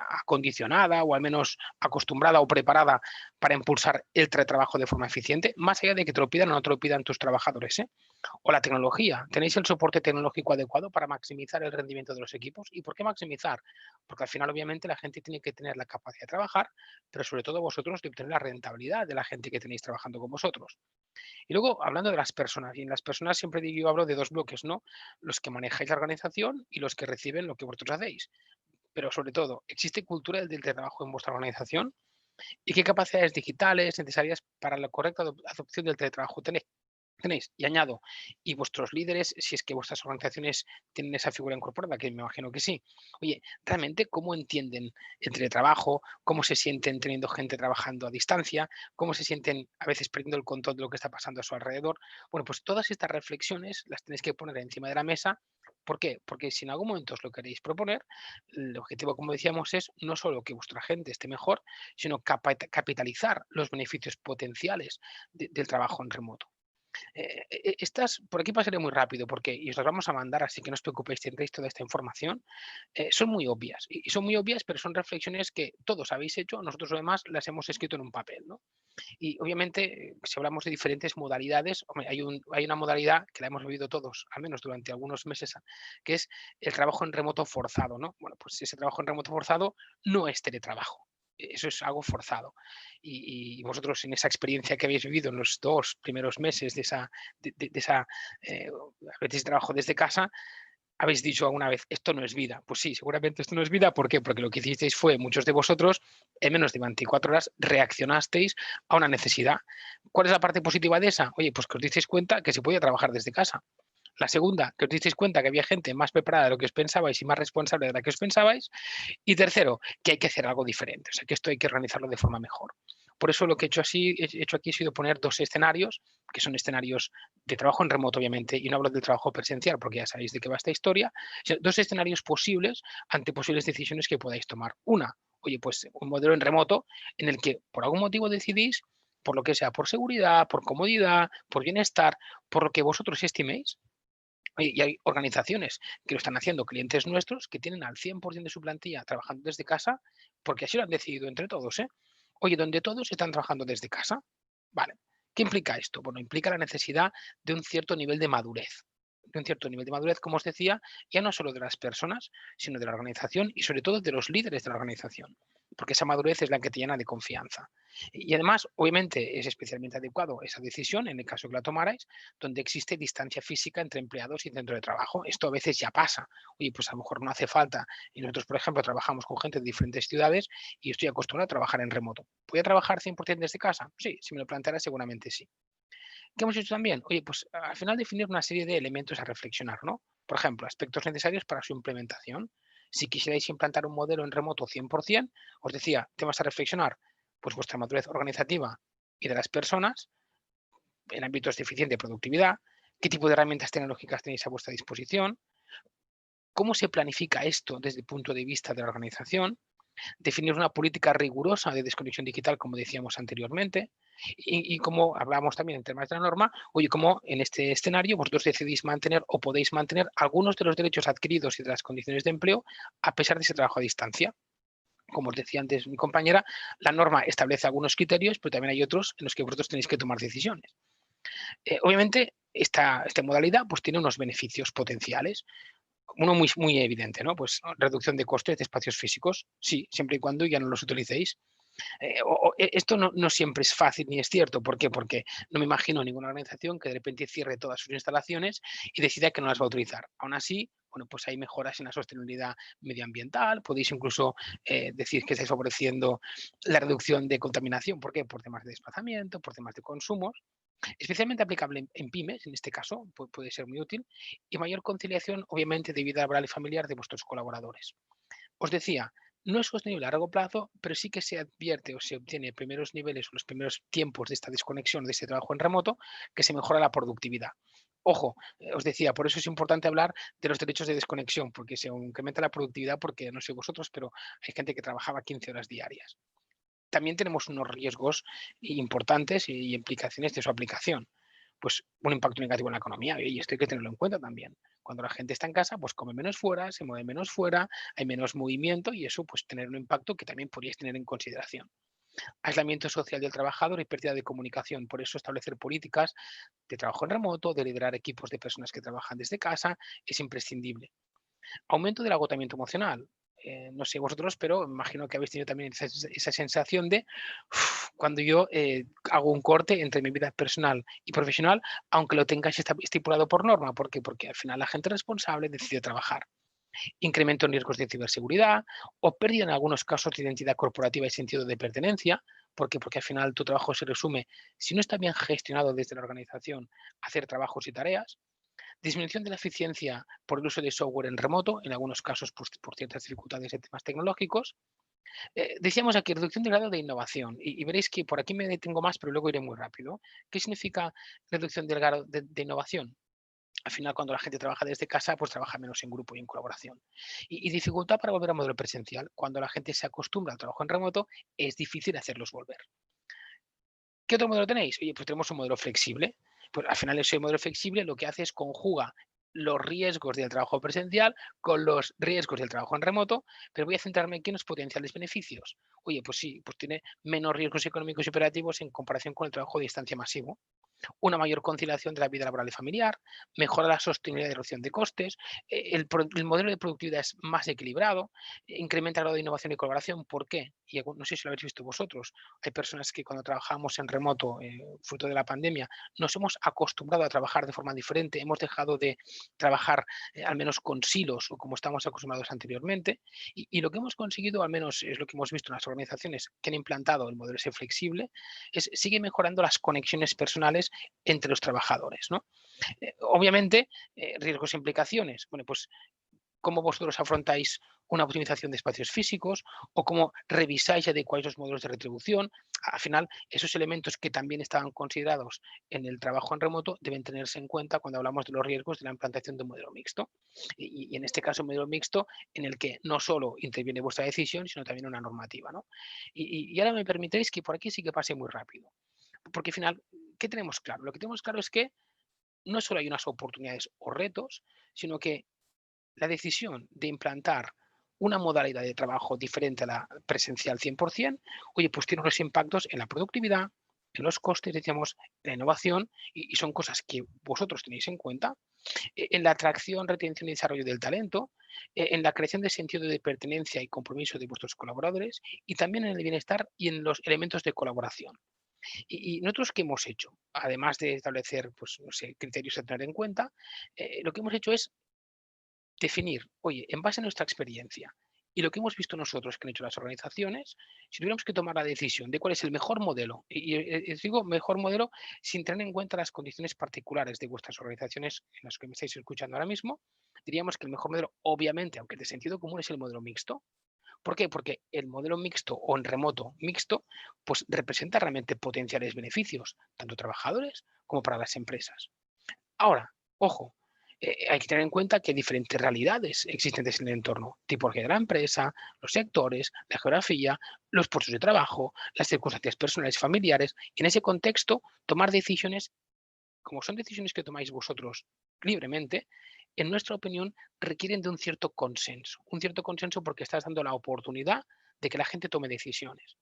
acondicionada o al menos acostumbrada o preparada para impulsar el teletrabajo de forma eficiente, más allá de que te lo pidan o no te lo pidan tus trabajadores, ¿eh? O la tecnología. ¿Tenéis el soporte tecnológico adecuado para maximizar el rendimiento de los equipos? ¿Y por qué maximizar? Porque al final, obviamente, la gente tiene que tener la capacidad de trabajar, pero sobre todo vosotros de obtener la rentabilidad de la gente que tenéis trabajando con vosotros. Y luego, hablando de las personas, y en las personas siempre yo hablo de dos bloques, ¿no? Los que manejáis la organización y los que reciben lo que vosotros hacéis. Pero sobre todo, ¿existe cultura del teletrabajo en vuestra organización? ¿Y qué capacidades digitales necesarias para la correcta adopción del teletrabajo tenéis? Y añado, y vuestros líderes, si es que vuestras organizaciones tienen esa figura incorporada, que me imagino que sí. Oye, realmente, ¿cómo entienden el teletrabajo? ¿Cómo se sienten teniendo gente trabajando a distancia? ¿Cómo se sienten a veces perdiendo el control de lo que está pasando a su alrededor? Bueno, pues todas estas reflexiones las tenéis que poner encima de la mesa. ¿Por qué? Porque si en algún momento os lo queréis proponer, el objetivo, como decíamos, es no solo que vuestra gente esté mejor, sino capitalizar los beneficios potenciales del trabajo en remoto. Estas, por aquí pasaré muy rápido porque y os las vamos a mandar, así que no os preocupéis, tendréis toda esta información. Son muy obvias y son muy obvias, pero son reflexiones que todos habéis hecho, nosotros además las hemos escrito en un papel, ¿no? Y obviamente, si hablamos de diferentes modalidades, hombre, hay una modalidad que la hemos vivido todos, al menos durante algunos meses, que es el trabajo en remoto forzado, ¿no? Bueno, pues ese trabajo en remoto forzado no es teletrabajo. Eso es algo forzado. Y vosotros en esa experiencia que habéis vivido en los 2 primeros meses de esa veces trabajo desde casa, habéis dicho alguna vez, esto no es vida. Pues sí, seguramente esto no es vida. ¿Por qué? Porque lo que hicisteis fue, muchos de vosotros, en menos de 24 horas, reaccionasteis a una necesidad. ¿Cuál es la parte positiva de esa? Oye, pues que os disteis cuenta que se podía trabajar desde casa. La segunda, que os disteis cuenta que había gente más preparada de lo que os pensabais y más responsable de la que os pensabais. Y tercero, que hay que hacer algo diferente. O sea, que esto hay que organizarlo de forma mejor. Por eso lo que he hecho aquí ha sido poner dos escenarios, que son escenarios de trabajo en remoto, obviamente, y no hablo del trabajo presencial, porque ya sabéis de qué va esta historia, dos escenarios posibles ante posibles decisiones que podáis tomar. Una, oye, pues un modelo en remoto en el que por algún motivo decidís, por lo que sea, por seguridad, por comodidad, por bienestar, por lo que vosotros estiméis. Y hay organizaciones que lo están haciendo, clientes nuestros, que tienen al 100% de su plantilla trabajando desde casa, porque así lo han decidido entre todos, ¿eh? Oye, donde todos están trabajando desde casa. Vale. ¿Qué implica esto? Bueno, implica la necesidad de un cierto nivel de madurez. De un cierto nivel de madurez, como os decía, ya no solo de las personas, sino de la organización y sobre todo de los líderes de la organización, porque esa madurez es la que te llena de confianza. Y además, obviamente, es especialmente adecuado esa decisión, en el caso que la tomarais, donde existe distancia física entre empleados y centro de trabajo. Esto a veces ya pasa. Oye, pues a lo mejor no hace falta. Y nosotros, por ejemplo, trabajamos con gente de diferentes ciudades y estoy acostumbrado a trabajar en remoto. ¿Voy a trabajar 100% desde casa? Sí, si me lo planteara, seguramente sí. ¿Qué hemos hecho también? Oye, pues al final definir una serie de elementos a reflexionar, ¿no? Por ejemplo, aspectos necesarios para su implementación. Si quisierais implantar un modelo en remoto 100%, os decía, temas a reflexionar, pues vuestra madurez organizativa y de las personas, en ámbitos de eficiencia y productividad, qué tipo de herramientas tecnológicas tenéis a vuestra disposición, cómo se planifica esto desde el punto de vista de la organización, definir una política rigurosa de desconexión digital, como decíamos anteriormente, y como hablábamos también en temas de la norma, oye, como en este escenario vosotros decidís mantener o podéis mantener algunos de los derechos adquiridos y de las condiciones de empleo a pesar de ese trabajo a distancia. Como os decía antes mi compañera, la norma establece algunos criterios, pero también hay otros en los que vosotros tenéis que tomar decisiones. Obviamente, esta modalidad pues, tiene unos beneficios potenciales. Uno muy evidente, ¿no? Pues reducción de costes de espacios físicos, sí, siempre y cuando ya no los utilicéis. Esto no siempre es fácil ni es cierto. ¿Por qué? Porque no me imagino ninguna organización que de repente cierre todas sus instalaciones y decida que no las va a utilizar. Aún así, bueno, pues hay mejoras en la sostenibilidad medioambiental. Podéis incluso decir que estáis favoreciendo la reducción de contaminación. ¿Por qué? Por temas de desplazamiento, por temas de consumos. Especialmente aplicable en pymes, en este caso, puede ser muy útil. Y mayor conciliación, obviamente, de vida laboral y familiar de vuestros colaboradores. Os decía, no es sostenible a largo plazo, pero sí que se advierte o se obtiene primeros niveles o los primeros tiempos de esta desconexión, de este trabajo en remoto, que se mejora la productividad. Ojo, os decía, por eso es importante hablar de los derechos de desconexión, porque se incrementa la productividad, porque no sé vosotros, pero hay gente que trabajaba 15 horas diarias. También tenemos unos riesgos importantes y implicaciones de su aplicación. Pues un impacto negativo en la economía, y esto hay que tenerlo en cuenta también. Cuando la gente está en casa, pues come menos fuera, se mueve menos fuera, hay menos movimiento y eso pues tener un impacto que también podríais tener en consideración. Aislamiento social del trabajador y pérdida de comunicación. Por eso establecer políticas de trabajo en remoto, de liderar equipos de personas que trabajan desde casa, es imprescindible. Aumento del agotamiento emocional. No sé vosotros, pero imagino que habéis tenido también esa sensación de cuando yo hago un corte entre mi vida personal y profesional, aunque lo tengáis estipulado por norma. ¿Por qué? Porque al final la gente responsable decide trabajar. Incremento en riesgos de ciberseguridad o pérdida en algunos casos de identidad corporativa y sentido de pertenencia. ¿Por qué? Porque al final tu trabajo se resume, si no está bien gestionado desde la organización, a hacer trabajos y tareas. Disminución de la eficiencia por el uso de software en remoto, en algunos casos por ciertas dificultades de temas tecnológicos. Decíamos aquí reducción del grado de innovación y veréis que por aquí me detengo más, pero luego iré muy rápido. ¿Qué significa reducción del grado de innovación? Al final, cuando la gente trabaja desde casa, pues trabaja menos en grupo y en colaboración. Y dificultad para volver a modelo presencial. Cuando la gente se acostumbra al trabajo en remoto, es difícil hacerlos volver. ¿Qué otro modelo tenéis? Oye, pues tenemos un modelo flexible. Pues al final ese modelo flexible lo que hace es conjuga los riesgos del trabajo presencial con los riesgos del trabajo en remoto, pero voy a centrarme aquí en los potenciales beneficios. Oye, pues sí, pues tiene menos riesgos económicos y operativos en comparación con el trabajo de distancia masivo. Una mayor conciliación de la vida laboral y familiar, mejora la sostenibilidad y reducción de costes, el modelo de productividad es más equilibrado, incrementa el grado de innovación y colaboración. ¿Por qué? Y no sé si lo habéis visto vosotros. Hay personas que cuando trabajamos en remoto, fruto de la pandemia, nos hemos acostumbrado a trabajar de forma diferente, hemos dejado de trabajar al menos con silos o como estamos acostumbrados anteriormente. Y lo que hemos conseguido, al menos es lo que hemos visto en las organizaciones que han implantado el modelo ese flexible, sigue mejorando las conexiones personales entre los trabajadores, ¿no? Obviamente, riesgos e implicaciones. Bueno, pues cómo vosotros afrontáis una optimización de espacios físicos o cómo revisáis y adecuáis los modelos de retribución. Al final, esos elementos que también estaban considerados en el trabajo en remoto deben tenerse en cuenta cuando hablamos de los riesgos de la implantación de un modelo mixto. Y en este caso, un modelo mixto en el que no solo interviene vuestra decisión, sino también una normativa, ¿no? Y ahora me permitéis que por aquí sí que pase muy rápido. Porque al final, ¿qué tenemos claro? Lo que tenemos claro es que no solo hay unas oportunidades o retos, sino que la decisión de implantar una modalidad de trabajo diferente a la presencial 100%, oye, pues tiene unos impactos en la productividad, en los costes, decíamos, en la innovación, y son cosas que vosotros tenéis en cuenta, en la atracción, retención y desarrollo del talento, en la creación de sentido de pertenencia y compromiso de vuestros colaboradores, y también en el bienestar y en los elementos de colaboración. Y nosotros, ¿qué hemos hecho? Además de establecer, pues, no sé, criterios a tener en cuenta, lo que hemos hecho es definir, oye, en base a nuestra experiencia y lo que hemos visto nosotros que han hecho las organizaciones, si tuviéramos que tomar la decisión de cuál es el mejor modelo, y os digo mejor modelo sin tener en cuenta las condiciones particulares de vuestras organizaciones en las que me estáis escuchando ahora mismo, diríamos que el mejor modelo, obviamente, aunque de sentido común, es el modelo mixto. ¿Por qué? Porque el modelo mixto o en remoto mixto, pues representa realmente potenciales beneficios, tanto trabajadores como para las empresas. Ahora, ojo, hay que tener en cuenta que hay diferentes realidades existentes en el entorno, tipología de la empresa, los sectores, la geografía, los puestos de trabajo, las circunstancias personales y familiares. Y en ese contexto, tomar decisiones, como son decisiones que tomáis vosotros libremente, en nuestra opinión, requieren de un cierto consenso porque estás dando la oportunidad de que la gente tome decisiones.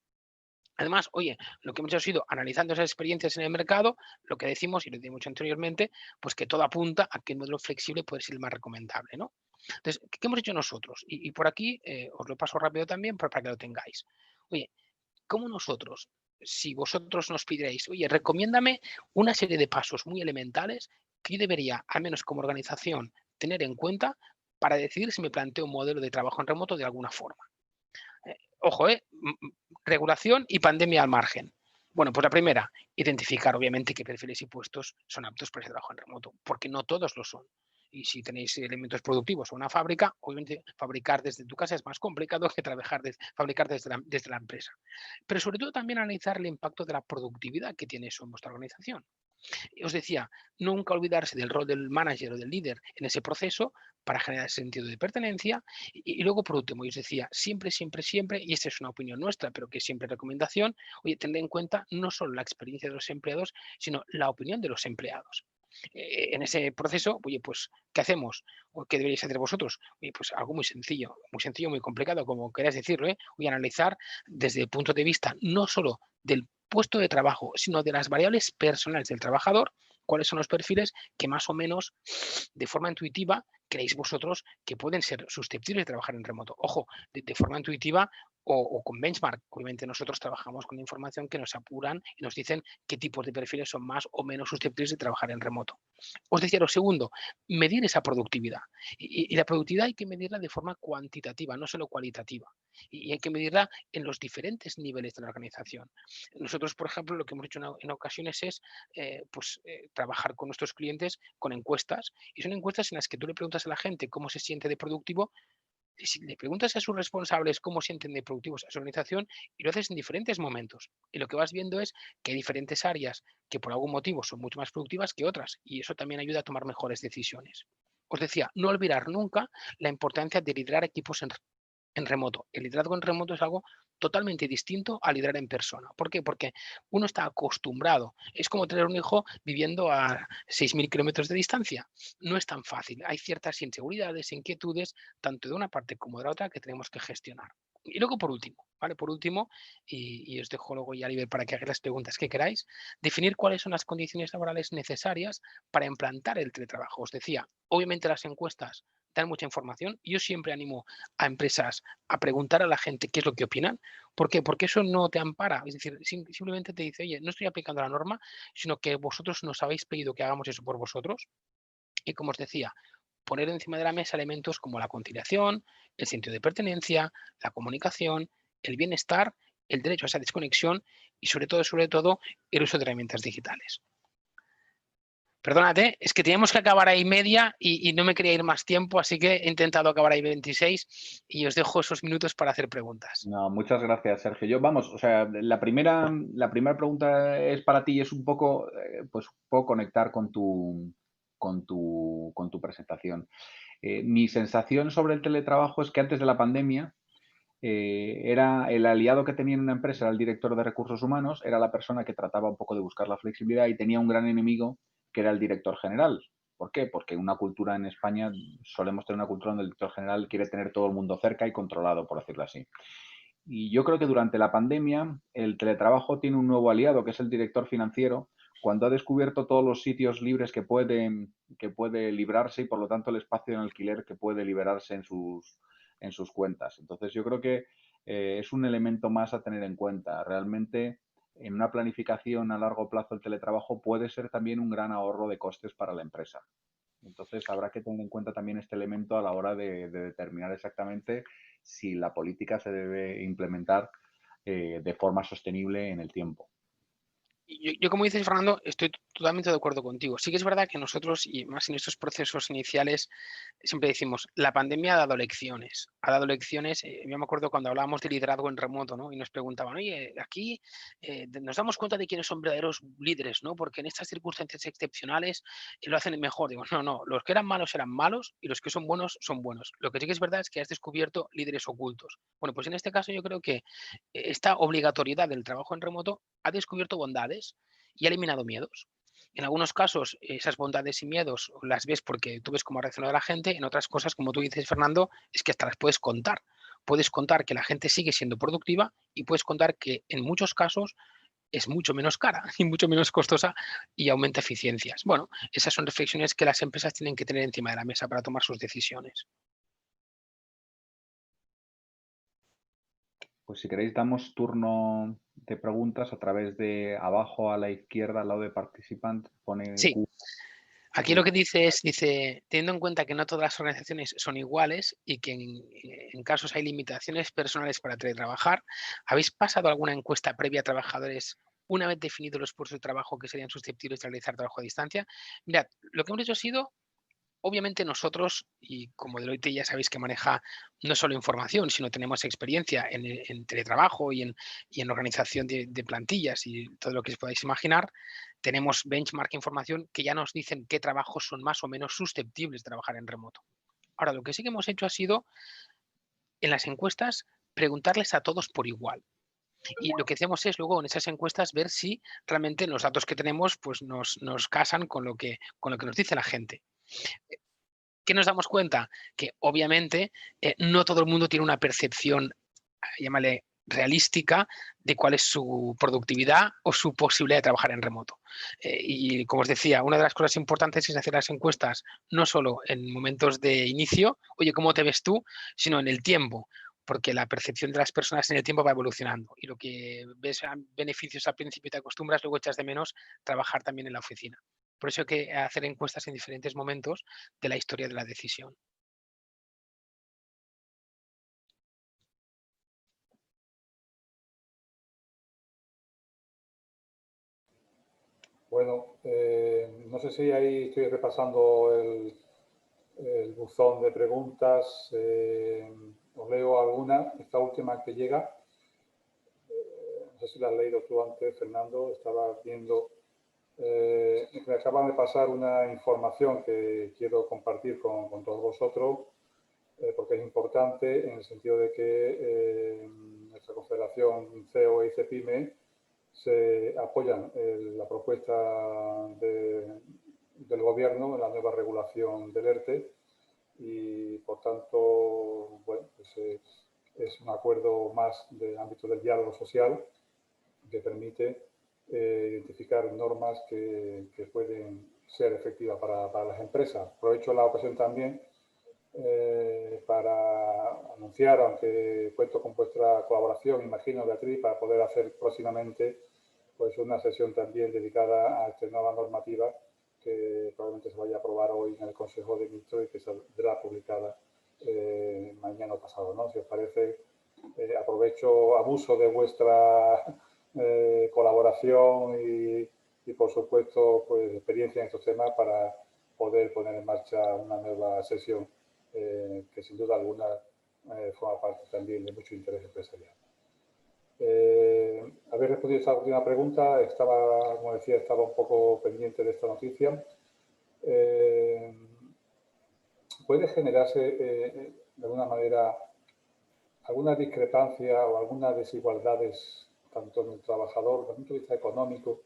Además, oye, lo que hemos hecho ha sido, analizando esas experiencias en el mercado, lo que decimos, y lo he dicho anteriormente, pues que todo apunta a que el modelo flexible puede ser el más recomendable, ¿no? Entonces, ¿qué hemos hecho nosotros? Y por aquí os lo paso rápido también para que lo tengáis. Oye, ¿cómo nosotros, si vosotros nos pidierais, oye, recomiéndame una serie de pasos muy elementales que yo debería, al menos como organización, tener en cuenta para decidir si me planteo un modelo de trabajo en remoto de alguna forma? Ojo, regulación y pandemia al margen. Bueno, pues la primera, identificar obviamente qué perfiles y puestos son aptos para ese trabajo en remoto, porque no todos lo son. Y si tenéis elementos productivos o una fábrica, obviamente fabricar desde tu casa es más complicado que fabricar desde la empresa. Pero sobre todo también analizar el impacto de la productividad que tiene eso en vuestra organización. Os decía, nunca olvidarse del rol del manager o del líder en ese proceso para generar ese sentido de pertenencia. Y luego, por último, yo os decía, siempre, siempre, siempre, y esta es una opinión nuestra, pero que siempre recomendación, oye, tener en cuenta no solo la experiencia de los empleados, sino la opinión de los empleados. En ese proceso, oye, pues, ¿qué hacemos? ¿O qué deberíais hacer vosotros? Oye, pues algo muy sencillo, muy complicado, como queráis decirlo, ¿eh? Voy a analizar desde el punto de vista no solo del puesto de trabajo, sino de las variables personales del trabajador, cuáles son los perfiles que más o menos de forma intuitiva creéis vosotros que pueden ser susceptibles de trabajar en remoto. Ojo, de forma intuitiva o con benchmark. Obviamente nosotros trabajamos con información que nos apuran y nos dicen qué tipos de perfiles son más o menos susceptibles de trabajar en remoto. Os decía lo segundo, medir esa productividad. Y la productividad hay que medirla de forma cuantitativa, no solo cualitativa. Y hay que medirla en los diferentes niveles de la organización. Nosotros, por ejemplo, lo que hemos hecho en ocasiones es trabajar con nuestros clientes con encuestas. Y son encuestas en las que tú le preguntas a la gente cómo se siente de productivo. Y si le preguntas a sus responsables cómo sienten de productivos a su organización y lo haces en diferentes momentos. Y lo que vas viendo es que hay diferentes áreas que por algún motivo son mucho más productivas que otras. Y eso también ayuda a tomar mejores decisiones. Os decía, no olvidar nunca la importancia de liderar equipos en remoto. El liderazgo en remoto es algo totalmente distinto a liderar en persona. ¿Por qué? Porque uno está acostumbrado. Es como tener un hijo viviendo a 6.000 kilómetros de distancia. No es tan fácil. Hay ciertas inseguridades, inquietudes, tanto de una parte como de la otra, que tenemos que gestionar. Y luego, por último, ¿vale? Por último, y os dejo luego ya libre para que hagáis las preguntas que queráis, definir cuáles son las condiciones laborales necesarias para implantar el teletrabajo. Os decía, obviamente las encuestas dan mucha información. Yo siempre animo a empresas a preguntar a la gente qué es lo que opinan. ¿Por qué? Porque eso no te ampara. Es decir, simplemente te dice, oye, no estoy aplicando la norma, sino que vosotros nos habéis pedido que hagamos eso por vosotros. Y como os decía, poner encima de la mesa elementos como la conciliación, el sentido de pertenencia, la comunicación, el bienestar, el derecho a esa desconexión y sobre todo, el uso de herramientas digitales. Perdónate, es que teníamos que acabar ahí media y no me quería ir más tiempo, así que he intentado acabar ahí 26 y os dejo esos minutos para hacer preguntas. No, muchas gracias, Sergio. Yo, vamos, o sea, la primera pregunta es para ti y es un poco, pues, un poco conectar con tu presentación. Mi sensación sobre el teletrabajo es que antes de la pandemia era el aliado que tenía en una empresa, era el director de recursos humanos, era la persona que trataba un poco de buscar la flexibilidad y tenía un gran enemigo que era el director general. ¿Por qué? Porque una cultura en España, solemos tener una cultura donde el director general quiere tener todo el mundo cerca y controlado, por decirlo así. Y yo creo que durante la pandemia el teletrabajo tiene un nuevo aliado, que es el director financiero, cuando ha descubierto todos los sitios libres que puede librarse y por lo tanto el espacio en alquiler que puede liberarse en sus cuentas. Entonces yo creo que es un elemento más a tener en cuenta. Realmente en una planificación a largo plazo el teletrabajo puede ser también un gran ahorro de costes para la empresa. Entonces habrá que tener en cuenta también este elemento a la hora de determinar exactamente si la política se debe implementar de forma sostenible en el tiempo. Yo, como dices, Fernando, estoy totalmente de acuerdo contigo. Sí que es verdad que nosotros, y más en estos procesos iniciales, siempre decimos, la pandemia ha dado lecciones. Ha dado lecciones, yo me acuerdo cuando hablábamos de liderazgo en remoto, ¿no? Y nos preguntaban, oye, aquí nos damos cuenta de quiénes son verdaderos líderes, ¿no? Porque en estas circunstancias excepcionales lo hacen mejor. Digo, no, los que eran malos y los que son buenos son buenos. Lo que sí que es verdad es que has descubierto líderes ocultos. Bueno, pues en este caso yo creo que esta obligatoriedad del trabajo en remoto ha descubierto bondades y ha eliminado miedos. En algunos casos, esas bondades y miedos las ves porque tú ves cómo ha reaccionado la gente. En otras cosas, como tú dices, Fernando, es que hasta las puedes contar. Puedes contar que la gente sigue siendo productiva y puedes contar que en muchos casos es mucho menos cara y mucho menos costosa y aumenta eficiencias. Bueno, esas son reflexiones que las empresas tienen que tener encima de la mesa para tomar sus decisiones. Pues si queréis damos turno de preguntas a través de abajo a la izquierda, al lado de participant, pone Sí. Q. Aquí lo que dice, teniendo en cuenta que no todas las organizaciones son iguales y que en casos hay limitaciones personales para teletrabajar, ¿habéis pasado alguna encuesta previa a trabajadores una vez definidos los puestos de trabajo que serían susceptibles de realizar trabajo a distancia? Mirad, lo que hemos hecho ha sido, obviamente nosotros, y como Deloitte ya sabéis que maneja no solo información, sino tenemos experiencia en teletrabajo y en organización de plantillas y todo lo que os podáis imaginar, tenemos benchmark información que ya nos dicen qué trabajos son más o menos susceptibles de trabajar en remoto. Ahora, lo que sí que hemos hecho ha sido, en las encuestas, preguntarles a todos por igual. Y lo que hacemos es luego en esas encuestas ver si realmente los datos que tenemos pues nos casan con lo que nos dice la gente. ¿Qué nos damos cuenta? Que obviamente no todo el mundo tiene una percepción, llámale realística, de cuál es su productividad o su posibilidad de trabajar en remoto. Y como os decía, una de las cosas importantes es hacer las encuestas no solo en momentos de inicio, oye, ¿cómo te ves tú?, sino en el tiempo, porque la percepción de las personas en el tiempo va evolucionando y lo que ves beneficios al principio y te acostumbras, luego echas de menos trabajar también en la oficina. Por eso hay que hacer encuestas en diferentes momentos de la historia de la decisión. Bueno, no sé si ahí estoy repasando el buzón de preguntas. Os leo alguna. Esta última que llega, no sé si la has leído tú antes, Fernando. Estaba viendo, me acaban de pasar una información que quiero compartir con todos vosotros, porque es importante en el sentido de que nuestra confederación CEO y CEPIME se apoyan en la propuesta del Gobierno en la nueva regulación del ERTE y, por tanto, bueno, pues, es un acuerdo más del ámbito del diálogo social que permite identificar normas que pueden ser efectivas para las empresas. Aprovecho la ocasión también para anunciar, aunque cuento con vuestra colaboración, imagino, Beatriz, para poder hacer próximamente pues una sesión también dedicada a esta nueva normativa que probablemente se vaya a aprobar hoy en el Consejo de Ministros y que saldrá publicada mañana o pasado, ¿no? Si os parece, aprovecho, abuso de vuestra colaboración y, por supuesto, pues experiencia en estos temas para poder poner en marcha una nueva sesión que sin duda alguna forma parte también de mucho interés empresarial. Haber respondido a esta última pregunta, como decía, estaba un poco pendiente de esta noticia. ¿Puede generarse de alguna manera alguna discrepancia o algunas desigualdades tanto en el trabajador, desde el punto de vista económico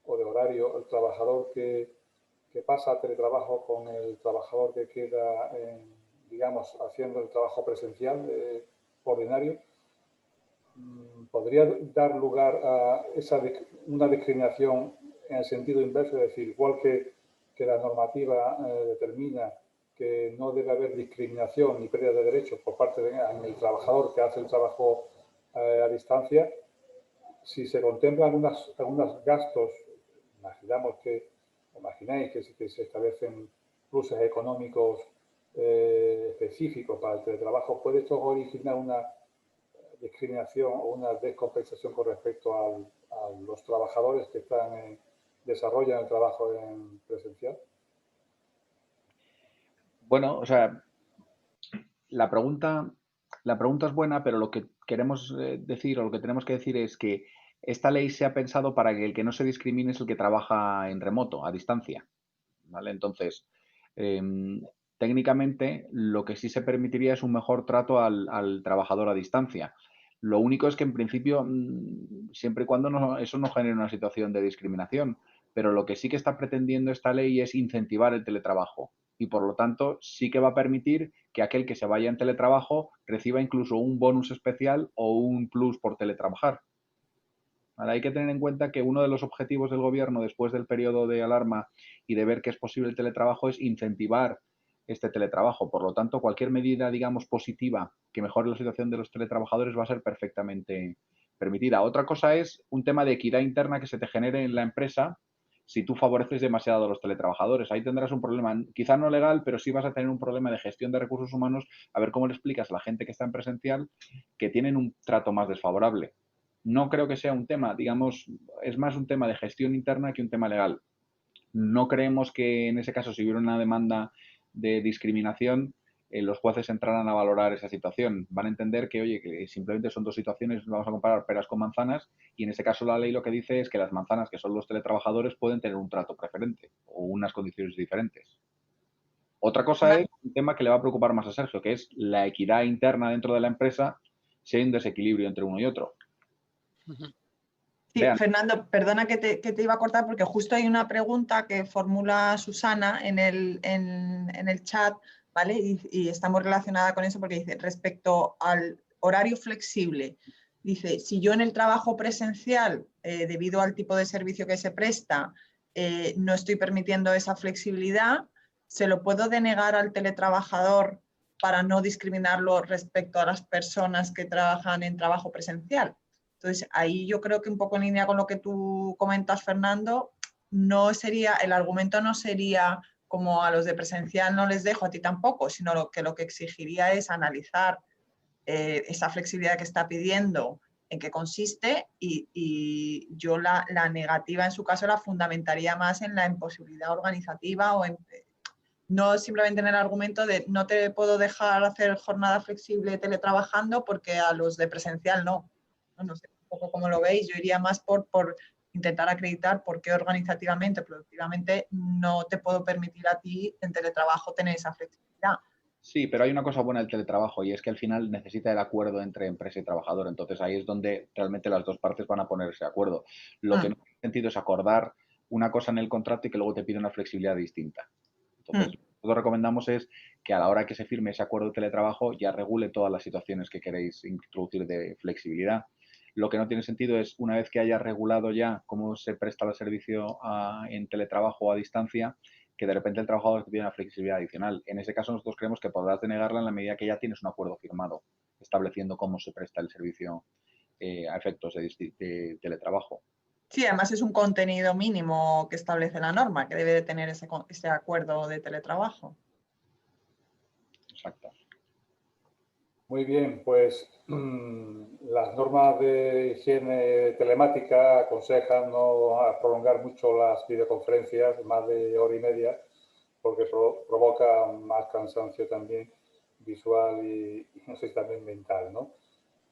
o de horario, el trabajador que pasa a teletrabajo con el trabajador que queda, digamos, haciendo el trabajo presencial ordinario? ¿Podría dar lugar a una discriminación en el sentido inverso? Es decir, igual que la normativa determina que no debe haber discriminación ni pérdida de derechos por parte del trabajador que hace el trabajo a distancia, si se contemplan algunos gastos, imagináis que se establecen pluses económicos específicos para el teletrabajo, ¿puede esto originar una discriminación o una descompensación con respecto a los trabajadores que desarrollan el trabajo en presencial? Bueno, o sea, la pregunta es buena, pero lo que queremos decir o lo que tenemos que decir es que esta ley se ha pensado para que el que no se discrimine es el que trabaja en remoto, a distancia, ¿vale? Entonces, técnicamente, lo que sí se permitiría es un mejor trato al trabajador a distancia. Lo único es que, en principio, siempre y cuando eso no genere una situación de discriminación, pero lo que sí que está pretendiendo esta ley es incentivar el teletrabajo y, por lo tanto, sí que va a permitir que aquel que se vaya en teletrabajo reciba incluso un bonus especial o un plus por teletrabajar. Ahora, hay que tener en cuenta que uno de los objetivos del Gobierno después del periodo de alarma y de ver que es posible el teletrabajo es incentivar este teletrabajo. Por lo tanto, cualquier medida, digamos, positiva que mejore la situación de los teletrabajadores va a ser perfectamente permitida. Otra cosa es un tema de equidad interna que se te genere en la empresa si tú favoreces demasiado a los teletrabajadores. Ahí tendrás un problema, quizá no legal, pero sí vas a tener un problema de gestión de recursos humanos, a ver cómo le explicas a la gente que está en presencial que tienen un trato más desfavorable. No creo que sea un tema, digamos, es más un tema de gestión interna que un tema legal. No creemos que en ese caso, si hubiera una demanda de discriminación, los jueces entrarán a valorar esa situación. Van a entender que, oye, que simplemente son dos situaciones, vamos a comparar peras con manzanas, y en ese caso la ley lo que dice es que las manzanas, que son los teletrabajadores, pueden tener un trato preferente o unas condiciones diferentes. Otra cosa es un tema que le va a preocupar más a Sergio, que es la equidad interna dentro de la empresa, si hay un desequilibrio entre uno y otro. Sí, Fernando, perdona que te iba a cortar porque justo hay una pregunta que formula Susana en el chat, ¿vale? Y está muy relacionada con eso porque dice, respecto al horario flexible, dice, si yo en el trabajo presencial, debido al tipo de servicio que se presta, no estoy permitiendo esa flexibilidad, ¿se lo puedo denegar al teletrabajador para no discriminarlo respecto a las personas que trabajan en trabajo presencial? Entonces, ahí yo creo que un poco en línea con lo que tú comentas, Fernando, el argumento no sería como a los de presencial no les dejo, a ti tampoco, sino lo que exigiría es analizar esa flexibilidad que está pidiendo, en qué consiste, y yo la negativa en su caso la fundamentaría más en la imposibilidad organizativa o no simplemente en el argumento de no te puedo dejar hacer jornada flexible teletrabajando porque a los de presencial no. No sé un poco cómo lo veis, yo iría más por intentar acreditar por qué organizativamente, productivamente, no te puedo permitir a ti en teletrabajo tener esa flexibilidad. Sí, pero hay una cosa buena del teletrabajo y es que al final necesita el acuerdo entre empresa y trabajador. Entonces ahí es donde realmente las dos partes van a ponerse de acuerdo. Lo que no tiene sentido es acordar una cosa en el contrato y que luego te pide una flexibilidad distinta. Entonces, lo que nosotros recomendamos es que a la hora que se firme ese acuerdo de teletrabajo ya regule todas las situaciones que queréis introducir de flexibilidad. Lo que no tiene sentido es, una vez que haya regulado ya cómo se presta el servicio en teletrabajo o a distancia, que de repente el trabajador te pide una flexibilidad adicional. En ese caso nosotros creemos que podrás denegarla en la medida que ya tienes un acuerdo firmado estableciendo cómo se presta el servicio a efectos de teletrabajo. Sí, además es un contenido mínimo que establece la norma, que debe de tener ese acuerdo de teletrabajo. Exacto. Muy bien, pues las normas de higiene telemática aconsejan no prolongar mucho las videoconferencias, más de hora y media, porque provoca más cansancio también visual y no sé si también mental, ¿no?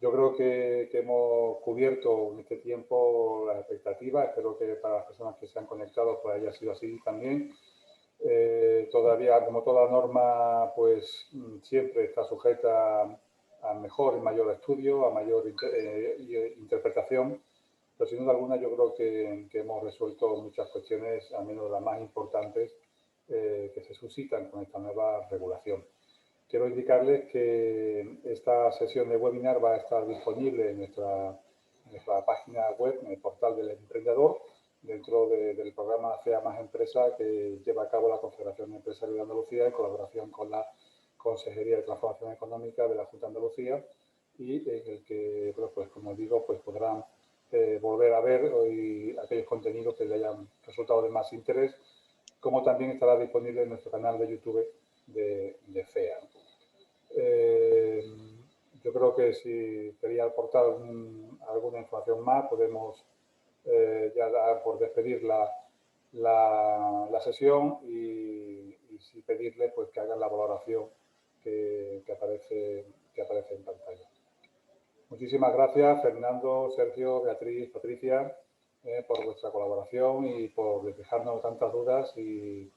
Yo creo que hemos cubierto en este tiempo las expectativas. Espero que para las personas que se han conectado pues haya sido así también. Todavía, como toda norma, pues siempre está sujeta a mejor y mayor estudio, a mayor interpretación, pero sin duda alguna yo creo que hemos resuelto muchas cuestiones, al menos las más importantes, que se suscitan con esta nueva regulación. Quiero indicarles que esta sesión de webinar va a estar disponible en nuestra página web, en el portal del emprendedor, dentro del programa CEA Más Empresa que lleva a cabo la Confederación Empresarial de Andalucía en colaboración con la Consejería de Transformación Económica de la Junta de Andalucía, y en el que, bueno, pues como digo, pues podrán volver a ver hoy aquellos contenidos que le hayan resultado de más interés, como también estará disponible en nuestro canal de YouTube de FEA. Yo creo que si quería aportar alguna información más, podemos ya dar por despedir la sesión y sí pedirle pues, que hagan la valoración que aparece en pantalla. Muchísimas gracias, Fernando, Sergio, Beatriz, Patricia, por vuestra colaboración y por despejarnos tantas dudas y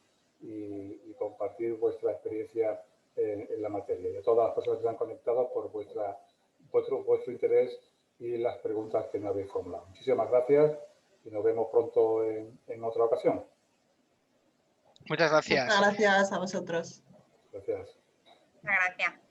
compartir vuestra experiencia en la materia. Y a todas las personas que se han conectado por vuestro interés y las preguntas que nos habéis formulado. Muchísimas gracias y nos vemos pronto en otra ocasión. Muchas gracias. Muchas gracias a vosotros. Gracias. Muchas gracias.